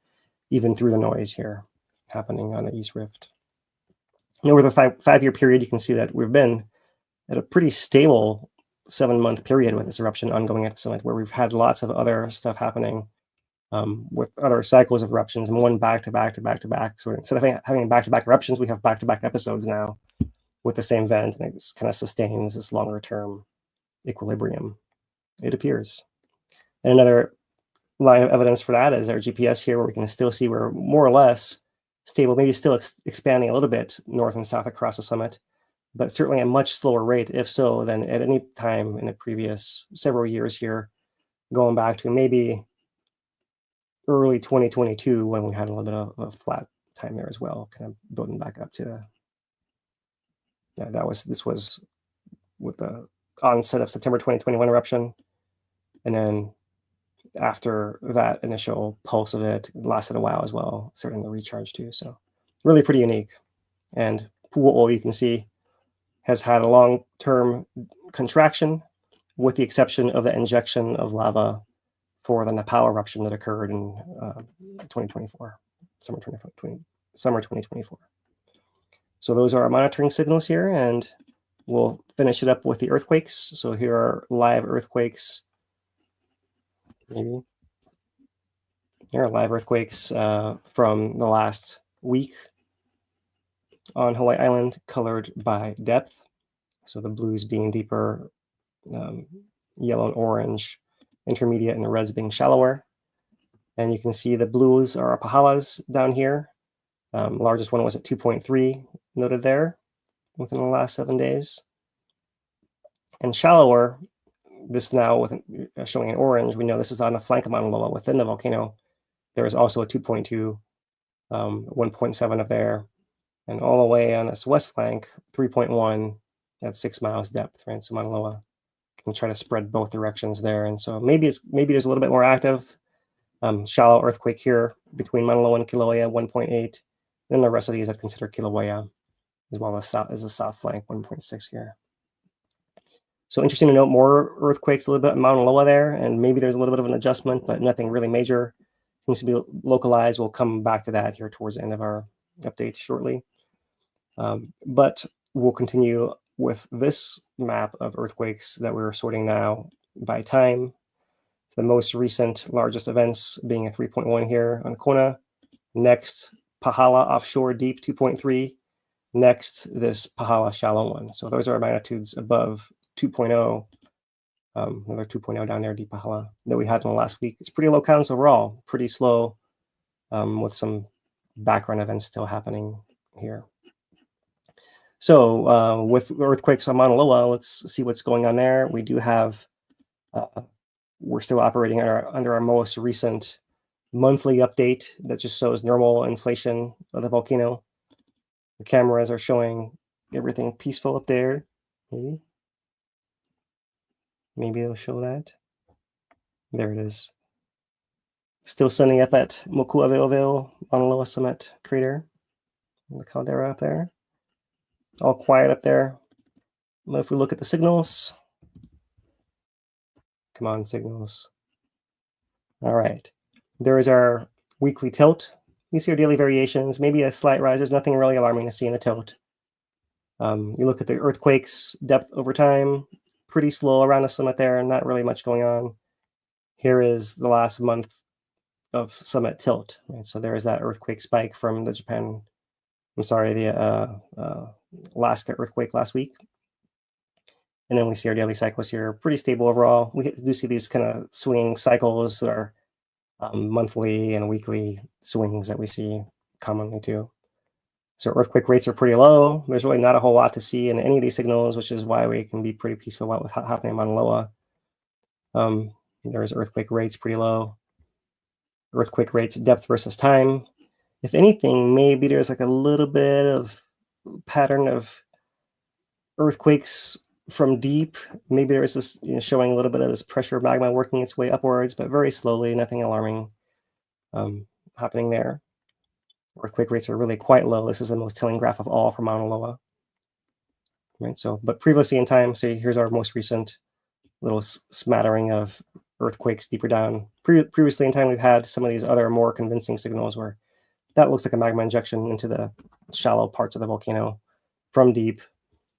Speaker 5: even through the noise here happening on the East Rift. And over the five-year period, you can see that we've been at a pretty stable 7-month period with this eruption ongoing at the summit, where we've had lots of other stuff happening with other cycles of eruptions, and one back to back to back to back. So instead of having back-to-back eruptions, we have back-to-back episodes now with the same vent, and it kind of sustains this longer-term equilibrium, it appears. And another line of evidence for that is our GPS here, where we can still see we're more or less stable, maybe still expanding a little bit north and south across the summit, but certainly at a much slower rate, if so, than at any time in the previous several years here, going back to maybe early 2022 when we had a little bit of a flat time there as well, kind of building back up to this was with the onset of September 2021 eruption, and then after that initial pulse of it lasted a while as well, starting to recharge too. So really pretty unique. And Pu'o'o, you can see, has had a long-term contraction, with the exception of the injection of lava for the Nepal eruption that occurred in 2024, summer 2024. So those are our monitoring signals here, and we'll finish it up with the earthquakes. So here are live earthquakes maybe. There are live earthquakes from the last week on Hawaii Island, colored by depth. So the blues being deeper, yellow and orange, intermediate, and the reds being shallower. And you can see the blues are pahalas down here. Largest one was at 2.3 noted there within the last 7 days. And shallower, this now with showing in orange, we know this is on the flank of Mauna Loa within the volcano. There is also a 2.2, 1.7 up there, and all the way on this west flank, 3.1 at 6 miles depth, right? So Mauna Loa can try to spread both directions there. And so maybe there's a little bit more active. Shallow earthquake here between Mauna Loa and Kīlauea, 1.8. Then the rest of these I'd consider Kīlauea, as well as the south flank, 1.6 here. So interesting to note more earthquakes a little bit in Mauna Loa there, and maybe there's a little bit of an adjustment, but nothing really major. Seems to be localized. We'll come back to that here towards the end of our update shortly. But we'll continue with this map of earthquakes that we're sorting now by time. The most recent largest events being a 3.1 here on Kona. Next, Pahala offshore deep 2.3. Next, this Pahala shallow one. So those are magnitudes above 2.0. Another 2.0 down there, deep Pahala, that we had in the last week. It's pretty low counts overall, pretty slow, with some background events still happening here. So with earthquakes on Mauna Loa, let's see what's going on there. We do have, we're still operating under our most recent monthly update that just shows normal inflation of the volcano. The cameras are showing everything peaceful up there. Maybe it'll show that. There it is. Still sunny up at Mokuʻaweʻoweʻo, Mauna Loa Summit crater. The caldera up there. All quiet up there. But if we look at the signals, come on, signals. All right. There is our weekly tilt. You see our daily variations, maybe a slight rise. There's nothing really alarming to see in the tilt. You look at the earthquakes depth over time, pretty slow around the summit there, not really much going on. Here is the last month of summit tilt. Right? So there is that earthquake spike from the Alaska earthquake last week. And then we see our daily cycles here, pretty stable overall. We do see these kind of swinging cycles that are monthly and weekly swings that we see commonly too. So earthquake rates are pretty low. There's really not a whole lot to see in any of these signals, which is why we can be pretty peaceful about what's happening in Mauna Loa. There's earthquake rates pretty low. Earthquake rates depth versus time. If anything, maybe there's like a little bit of pattern of earthquakes from deep. Maybe there's this showing a little bit of this pressure magma working its way upwards, but very slowly, nothing alarming happening there. Earthquake rates are really quite low. This is the most telling graph of all for Mauna Loa. Right. So, but previously in time, so here's our most recent little smattering of earthquakes deeper down. Previously in time, we've had some of these other more convincing signals where that looks like a magma injection into the shallow parts of the volcano from deep.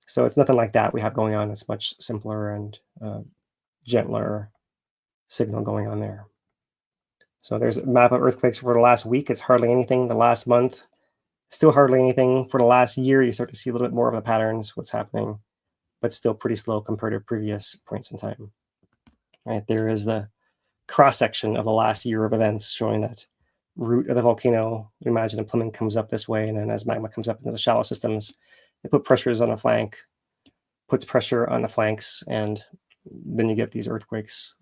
Speaker 5: So it's nothing like that we have going on. It's much simpler and gentler signal going on there. So there's a map of earthquakes for the last week. It's hardly anything. The last month, still hardly anything. For the last year, you start to see a little bit more of the patterns, what's happening, but still pretty slow compared to previous points in time. Right, there is the cross-section of the last year of events showing that root of the volcano. Imagine a Plume comes up this way, and then as magma comes up into the shallow systems, they put pressures on the flank, puts pressure on the flanks, and then you get these earthquakes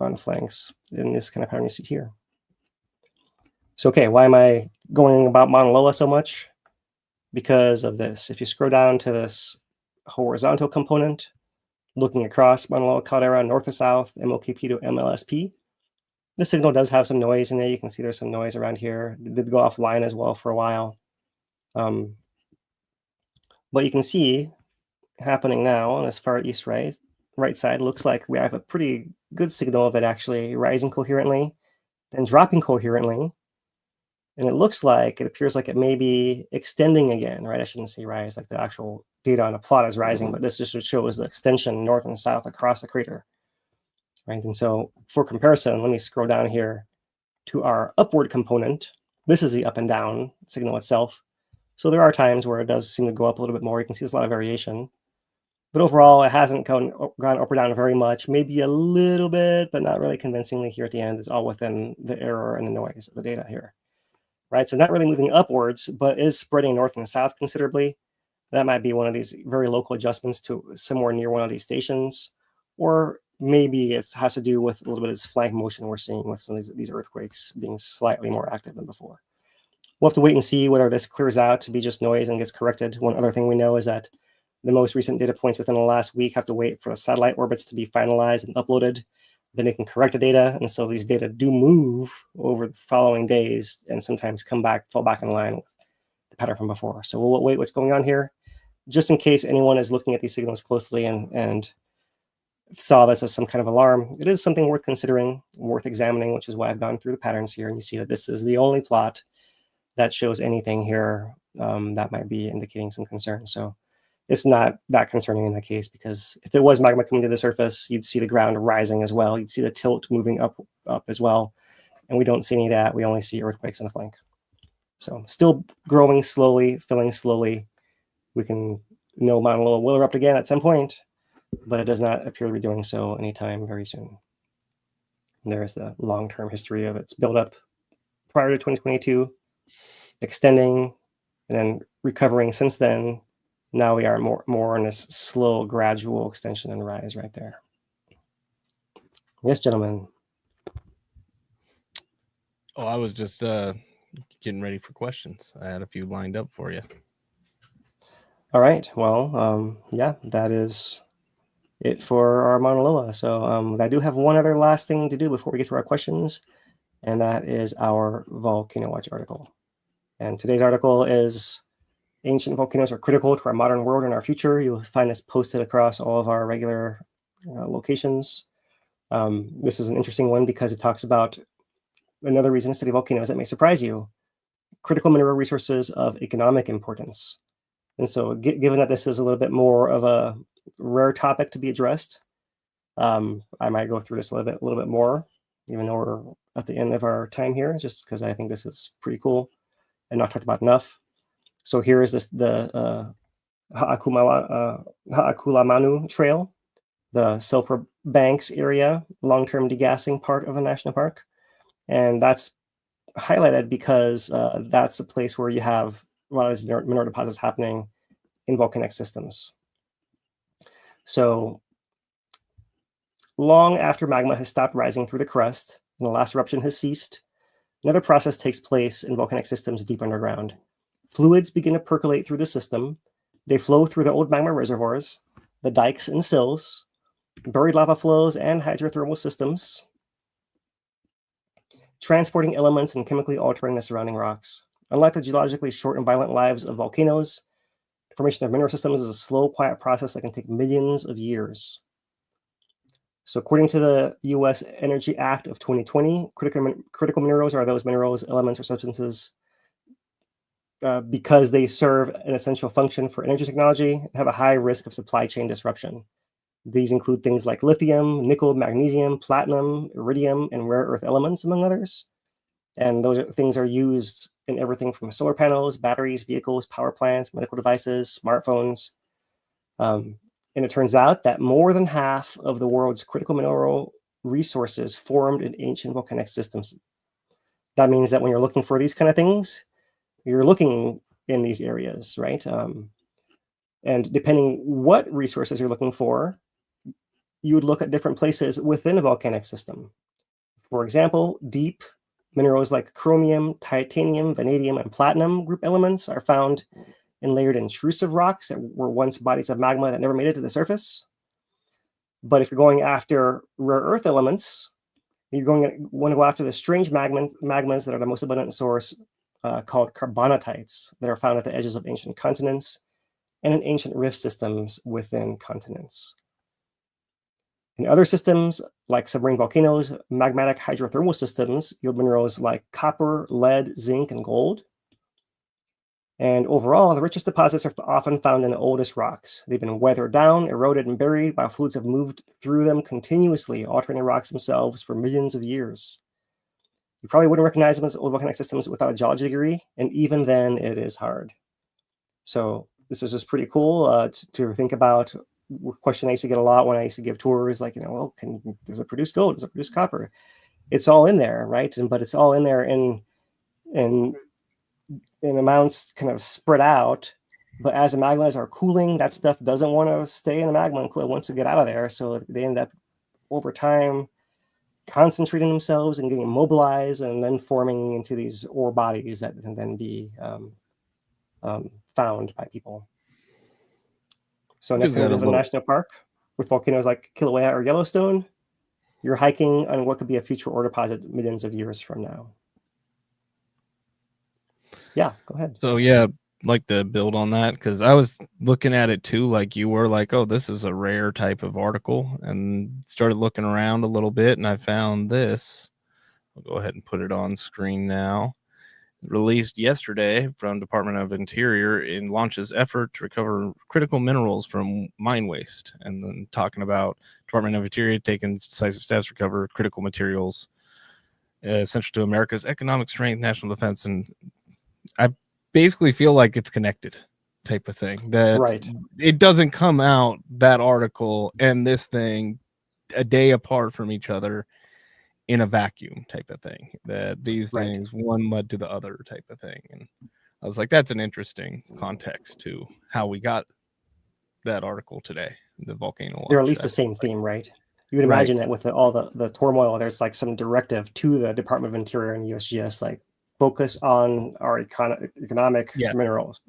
Speaker 5: on the flanks in this kind of pattern you see here. So, okay, why am I going about Mauna Loa so much? Because of this. If you scroll down to this horizontal component, looking across Mauna Loa caldera north to south, MOKP to MLSP, the signal does have some noise in there. You can see there's some noise around here. It did go offline as well for a while. But you can see happening now on this far east right side, looks like we have a pretty good signal of it actually rising coherently, then dropping coherently. And it looks like, it appears like it may be extending again, right? I shouldn't say rise, like the actual data on the plot is rising, but this just shows the extension north and south across the crater. right? And so for comparison, let me scroll down here to our upward component. This is the up and down signal itself. So there are times where it does seem to go up a little bit more. You can see there's a lot of variation. But overall, it hasn't gone up or down very much, maybe a little bit, but not really convincingly here at the end. It's all within the error and the noise of the data here, right? So not really moving upwards, but is spreading north and south considerably. That might be one of these very local adjustments to somewhere near one of these stations, or maybe it has to do with a little bit of this flank motion we're seeing with some of these earthquakes being slightly more active than before. We'll have to wait and see whether this clears out to be just noise and gets corrected. One other thing we know is that the most recent data points within the last week have to wait for the satellite orbits to be finalized and uploaded. Then they can correct the data. And so these data do move over the following days and sometimes fall back in line with the pattern from before. So we'll wait what's going on here, just in case anyone is looking at these signals closely and saw this as some kind of alarm. It is something worth considering, worth examining, which is why I've gone through the patterns here. And you see that this is the only plot that shows anything here that might be indicating some concern. So it's not that concerning in that case, because if it was magma coming to the surface, you'd see the ground rising as well. You'd see the tilt moving up as well. And we don't see any of that. We only see earthquakes in the flank. So still growing slowly, filling slowly. We can know Mauna Loa will erupt again at some point, but it does not appear to be doing so anytime very soon. And there's the long-term history of its buildup prior to 2022, extending, and then recovering since then. Now we are more in this slow, gradual extension and rise right there. Yes, gentlemen.
Speaker 8: Oh, I was just getting ready for questions. I had a few lined up for you.
Speaker 5: All right. Well, yeah, that is it for our Mauna Loa. So I do have one other last thing to do before we get to our questions, and that is our Volcano Watch article. And today's article is Ancient Volcanoes Are Critical to Our Modern World and Our Future. You'll find this posted across all of our regular locations. This is an interesting one because it talks about another reason to study volcanoes that may surprise you: critical mineral resources of economic importance. And so given that this is a little bit more of a rare topic to be addressed, I might go through this a little bit more, even though we're at the end of our time here, just because I think this is pretty cool and not talked about enough. So here is the Ha'akulamanu Trail, the Sulphur Banks area, long-term degassing part of the national park. And that's highlighted because that's a place where you have a lot of these mineral deposits happening in volcanic systems. So long after magma has stopped rising through the crust and the last eruption has ceased, another process takes place in volcanic systems deep underground. Fluids begin to percolate through the system. They flow through the old magma reservoirs, the dikes and sills, buried lava flows, and hydrothermal systems, transporting elements and chemically altering the surrounding rocks. Unlike the geologically short and violent lives of volcanoes, the formation of mineral systems is a slow, quiet process that can take millions of years. So according to the U.S. Energy Act of 2020, critical minerals are those minerals, elements, or substances because they serve an essential function for energy technology and have a high risk of supply chain disruption. These include things like lithium, nickel, magnesium, platinum, iridium, and rare earth elements, among others. And those things are used in everything from solar panels, batteries, vehicles, power plants, medical devices, smartphones. And it turns out that more than half of the world's critical mineral resources formed in ancient volcanic systems. That means that when you're looking for these kind of things, you're looking in these areas, right? And depending what resources you're looking for, you would look at different places within a volcanic system. For example, deep minerals like chromium, titanium, vanadium, and platinum group elements are found in layered intrusive rocks that were once bodies of magma that never made it to the surface. But if you're going after rare earth elements, you're going to want to go after the strange magmas that are the most abundant source, called carbonatites, that are found at the edges of ancient continents and in ancient rift systems within continents. In other systems, like submarine volcanoes, magmatic hydrothermal systems yield minerals like copper, lead, zinc, and gold. And overall, the richest deposits are often found in the oldest rocks. They've been weathered down, eroded, and buried while fluids have moved through them continuously, altering the rocks themselves for millions of years. You probably wouldn't recognize them as old volcanic systems without a geology degree, and even then, it is hard. So this is just pretty cool to think about. A question I used to get a lot when I used to give tours, like, well, does it produce gold? Does it produce copper? It's all in there, right? But it's all in there in amounts kind of spread out. But as the magmas are cooling, that stuff doesn't want to stay in the magma and cool. It wants to get out of there. So they end up over time concentrating themselves and getting mobilized and then forming into these ore bodies that can then be found by people. So next time you visit a national park with volcanoes like Kīlauea or Yellowstone, you're hiking on what could be a future ore deposit millions of years from now. Yeah, go ahead.
Speaker 8: So yeah, like to build on that, because I was looking at it too, like you were, like, oh, this is a rare type of article, and started looking around a little bit, and I found this. I'll go ahead and put it on screen now. Released yesterday from Department of Interior in launches effort to recover critical minerals from mine waste, and then talking about Department of Interior taking decisive steps to recover critical materials essential to America's economic strength, national defense, and I basically feel like it's connected type of thing. That
Speaker 5: right.
Speaker 8: It doesn't come out, that article and this thing, a day apart from each other in a vacuum type of thing. That these
Speaker 5: right.
Speaker 8: things, one led to the other type of thing. And I was like, that's an interesting context to how we got that article today, the volcano launch.
Speaker 5: They're at least the same theme, right? You would imagine that with all the turmoil, there's like some directive to the Department of Interior and USGS, like focus on our economic minerals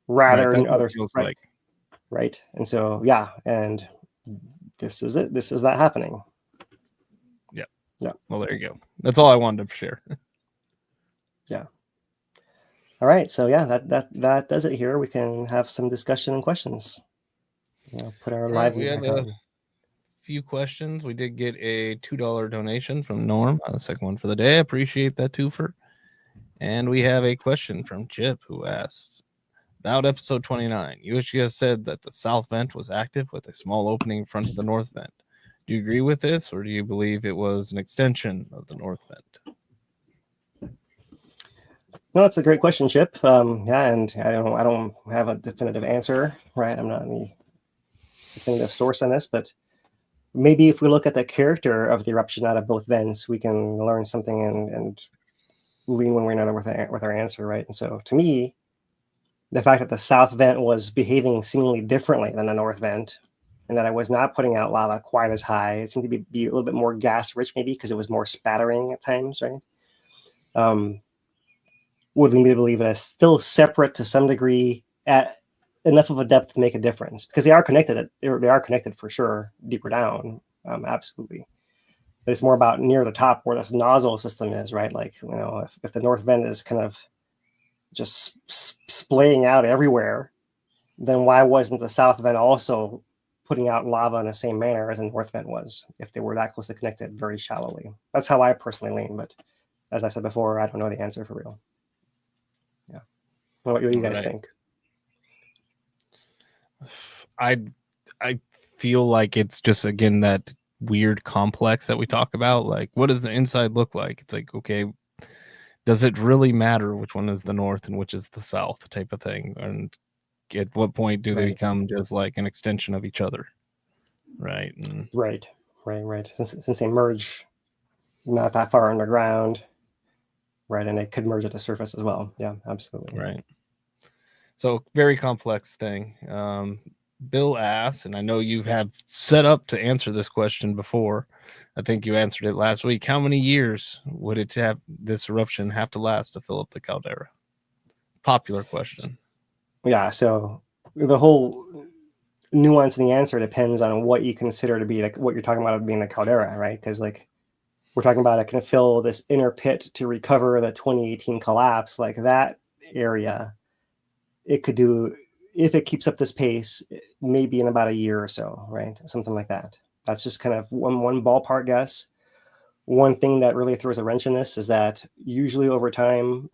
Speaker 5: rather than other stuff, right? Right. And so, yeah, and this is it. This is that happening. Yeah.
Speaker 8: Well, there you go. That's all I wanted to share.
Speaker 5: Yeah. All right. So yeah, that does it here. We can have some discussion and questions. Put our live.
Speaker 8: We had a few questions. We did get a $2 donation from Norm. The second one for the day. Appreciate that, twofer. And we have a question from Chip, who asks about episode 29. USGS said that the south vent was active with a small opening in front of the north vent. Do you agree with this, or do you believe it was an extension of the north vent?
Speaker 5: No, that's a great question, Chip. Yeah, and I don't have a definitive answer, right? I'm not any definitive source on this, but maybe if we look at the character of the eruption out of both vents, we can learn something and lean one way or another with our answer, right? And so, to me, the fact that the south vent was behaving seemingly differently than the north vent, and that I was not putting out lava quite as high. It seemed to be a little bit more gas rich, maybe because it was more spattering at times, right? Would lead me to believe that it's still separate to some degree at enough of a depth to make a difference, because they are connected. They are connected for sure, deeper down, absolutely. But it's more about near the top where this nozzle system is, right? Like, if the north vent is kind of just splaying out everywhere, then why wasn't the south vent also putting out lava in the same manner as the north vent was, if they were that closely connected very shallowly? That's how I personally lean, but as I said before, I don't know the answer for real. Yeah. What do you guys think?
Speaker 8: I feel like it's just, again, that weird complex that we talk about. Like, what does the inside look like? It's like, okay, does it really matter which one is the north and which is the south type of thing? And at what point do they become just like an extension of each other? Right.
Speaker 5: Right. Since they merge not that far underground, right, and it could merge at the surface as well. Yeah, absolutely.
Speaker 8: Right. So very complex thing. Bill asks, and I know you have set up to answer this question before. I think you answered it last week. How many years would it have this eruption have to last to fill up the caldera? Popular question.
Speaker 5: Yeah, so the whole nuance in the answer depends on what you consider to be like what you're talking about being the caldera, right? Because like we're talking about, it can fill this inner pit to recover the 2018 collapse, like that area. It could do, if it keeps up this pace, maybe in about a year or so, right? Something like that. That's just kind of one ballpark guess. One thing that really throws a wrench in this is that usually over time,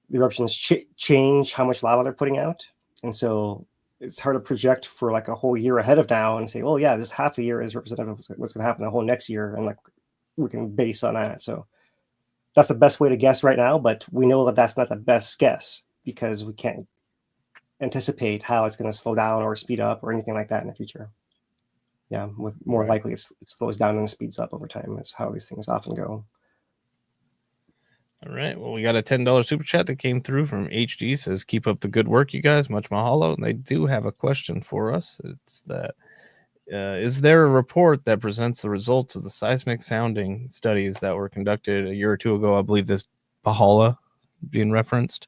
Speaker 5: the eruptions change how much lava they're putting out. And so it's hard to project for like a whole year ahead of now and say, well, yeah, this half a year is representative of what's going to happen the whole next year. And like, we can base on that. So that's the best way to guess right now, but we know that that's not the best guess because we can't anticipate how it's going to slow down or speed up or anything like that in the future. Yeah, with more likely it slows down and speeds up over time. Is how these things often go.
Speaker 8: All right. Well, we got a $10 super chat that came through from HG. Says, keep up the good work, you guys. Much mahalo. And they do have a question for us. It's that, is there a report that presents the results of the seismic sounding studies that were conducted a year or two ago? I believe this Pahala being referenced.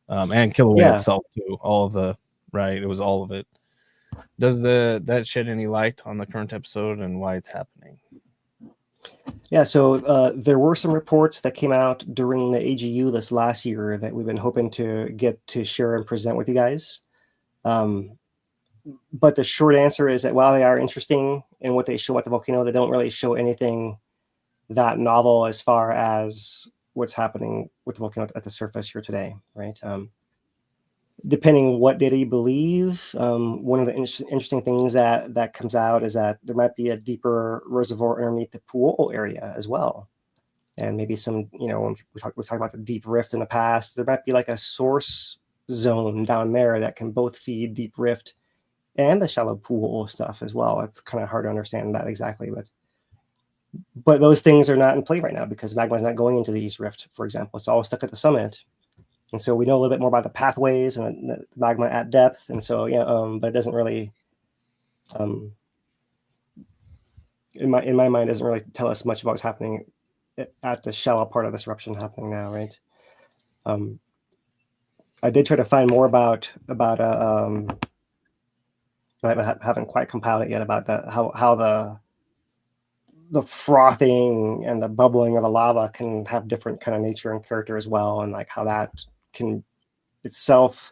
Speaker 8: And Kīlauea itself too. All of the, right. It was all of it. Does that shed any light on the current episode and why it's happening?
Speaker 5: Yeah, so there were some reports that came out during the AGU this last year that we've been hoping to get to share and present with you guys. But the short answer is that while they are interesting in what they show at the volcano, they don't really show anything that novel as far as what's happening with the volcano at the surface here today, right? Depending what data you believe, one of the interesting things that comes out is that there might be a deeper reservoir underneath the Pu'o'o area as well. And maybe some, when we talked about the deep rift in the past, there might be like a source zone down there that can both feed deep rift and the shallow Pu'o'o stuff as well. It's kind of hard to understand that exactly, but those things are not in play right now because magma is not going into the East Rift, for example. It's all stuck at the summit. And so we know a little bit more about the pathways and the magma at depth. And so, but it doesn't really, in my mind, doesn't really tell us much about what's happening at the shallow part of this eruption happening now, right? I did try to find more about I haven't quite compiled it yet about how the frothing and the bubbling of the lava can have different kind of nature and character as well, and like how that can itself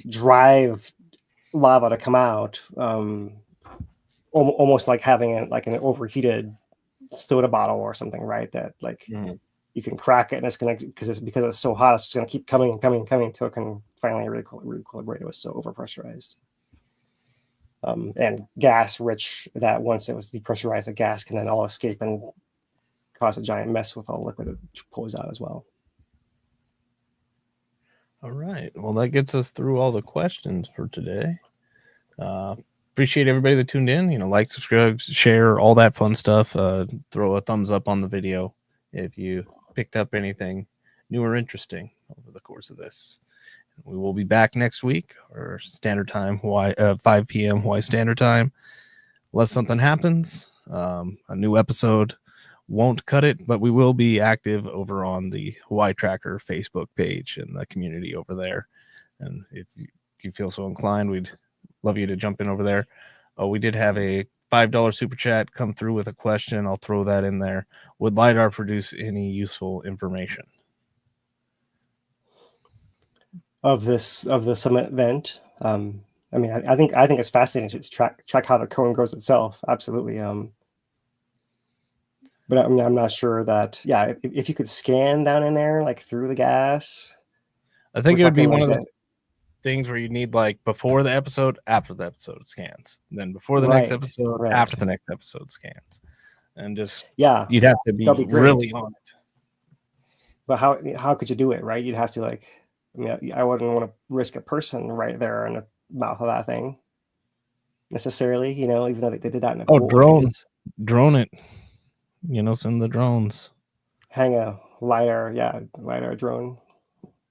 Speaker 5: drive lava to come out, almost like having an overheated soda bottle or something, right? That you can crack it and it's gonna because it's so hot, it's gonna keep coming until it can finally re-equilibrate. It was so overpressurized. And gas rich that once it was depressurized, the gas can then all escape and cause a giant mess with all the liquid that pulls out as well.
Speaker 8: All right. Well, that gets us through all the questions for today. Appreciate everybody that tuned in. Like, subscribe, share, all that fun stuff. Throw a thumbs up on the video if you picked up anything new or interesting over the course of this. We will be back next week, or standard time, 5 p.m. Hawaii Standard Time. Unless something happens, a new episode won't cut it, but we will be active over on the Hawaii Tracker Facebook page and the community over there. And if you feel so inclined, we'd love you to jump in over there. We did have a $5 super chat come through with a question. I'll throw that in there. Would LiDAR produce any useful information?
Speaker 5: Of the summit event, I think it's fascinating to track how the cone grows itself. Absolutely. But I'm not sure that. Yeah, if you could scan down in there like through the gas,
Speaker 8: I think it would be one of the things where you need like before the episode, after the episode scans, then before the next episode, after the next episode scans, and just you'd have to be really on it.
Speaker 5: But how could you do it, right? You'd have to I wouldn't want to risk a person right there in the mouth of that thing necessarily, even though they did that in a pool.
Speaker 8: Drone it, send the drones.
Speaker 5: Hang a LiDAR drone.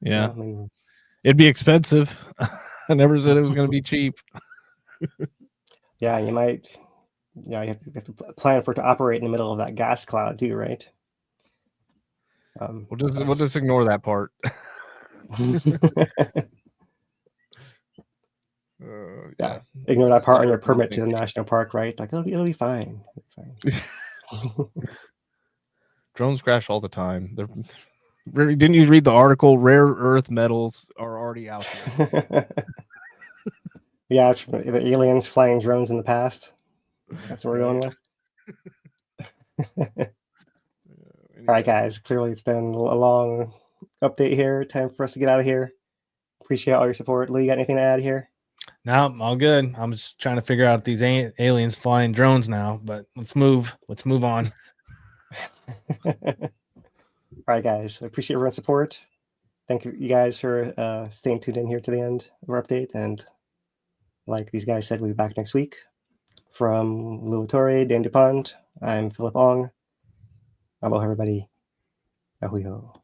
Speaker 8: Yeah. It'd be expensive. I never said it was going to be cheap.
Speaker 5: Yeah, you might. Yeah, you have to plan for it to operate in the middle of that gas cloud too, right?
Speaker 8: We'll just ignore that part.
Speaker 5: Yeah, ignore that part on your permit to the national park, right? Like it'll be fine.
Speaker 8: Drones crash all the time. Didn't you read the article? Rare earth metals are already out there.
Speaker 5: Yeah, it's from the aliens flying drones in the past. That's what we're going with. All right, guys. Clearly, it's been a long update here. Time for us to get out of here. Appreciate all your support. Lee, you got anything to add here?
Speaker 7: No, all good. I'm just trying to figure out these aliens flying drones now, but let's move on.
Speaker 5: All right, guys. I appreciate everyone's support. Thank you guys for staying tuned in here to the end of our update. And like these guys said, we'll be back next week. From Luatore, Dan DuPont, I'm Philip Ong. Aloha, everybody. Ahui ho.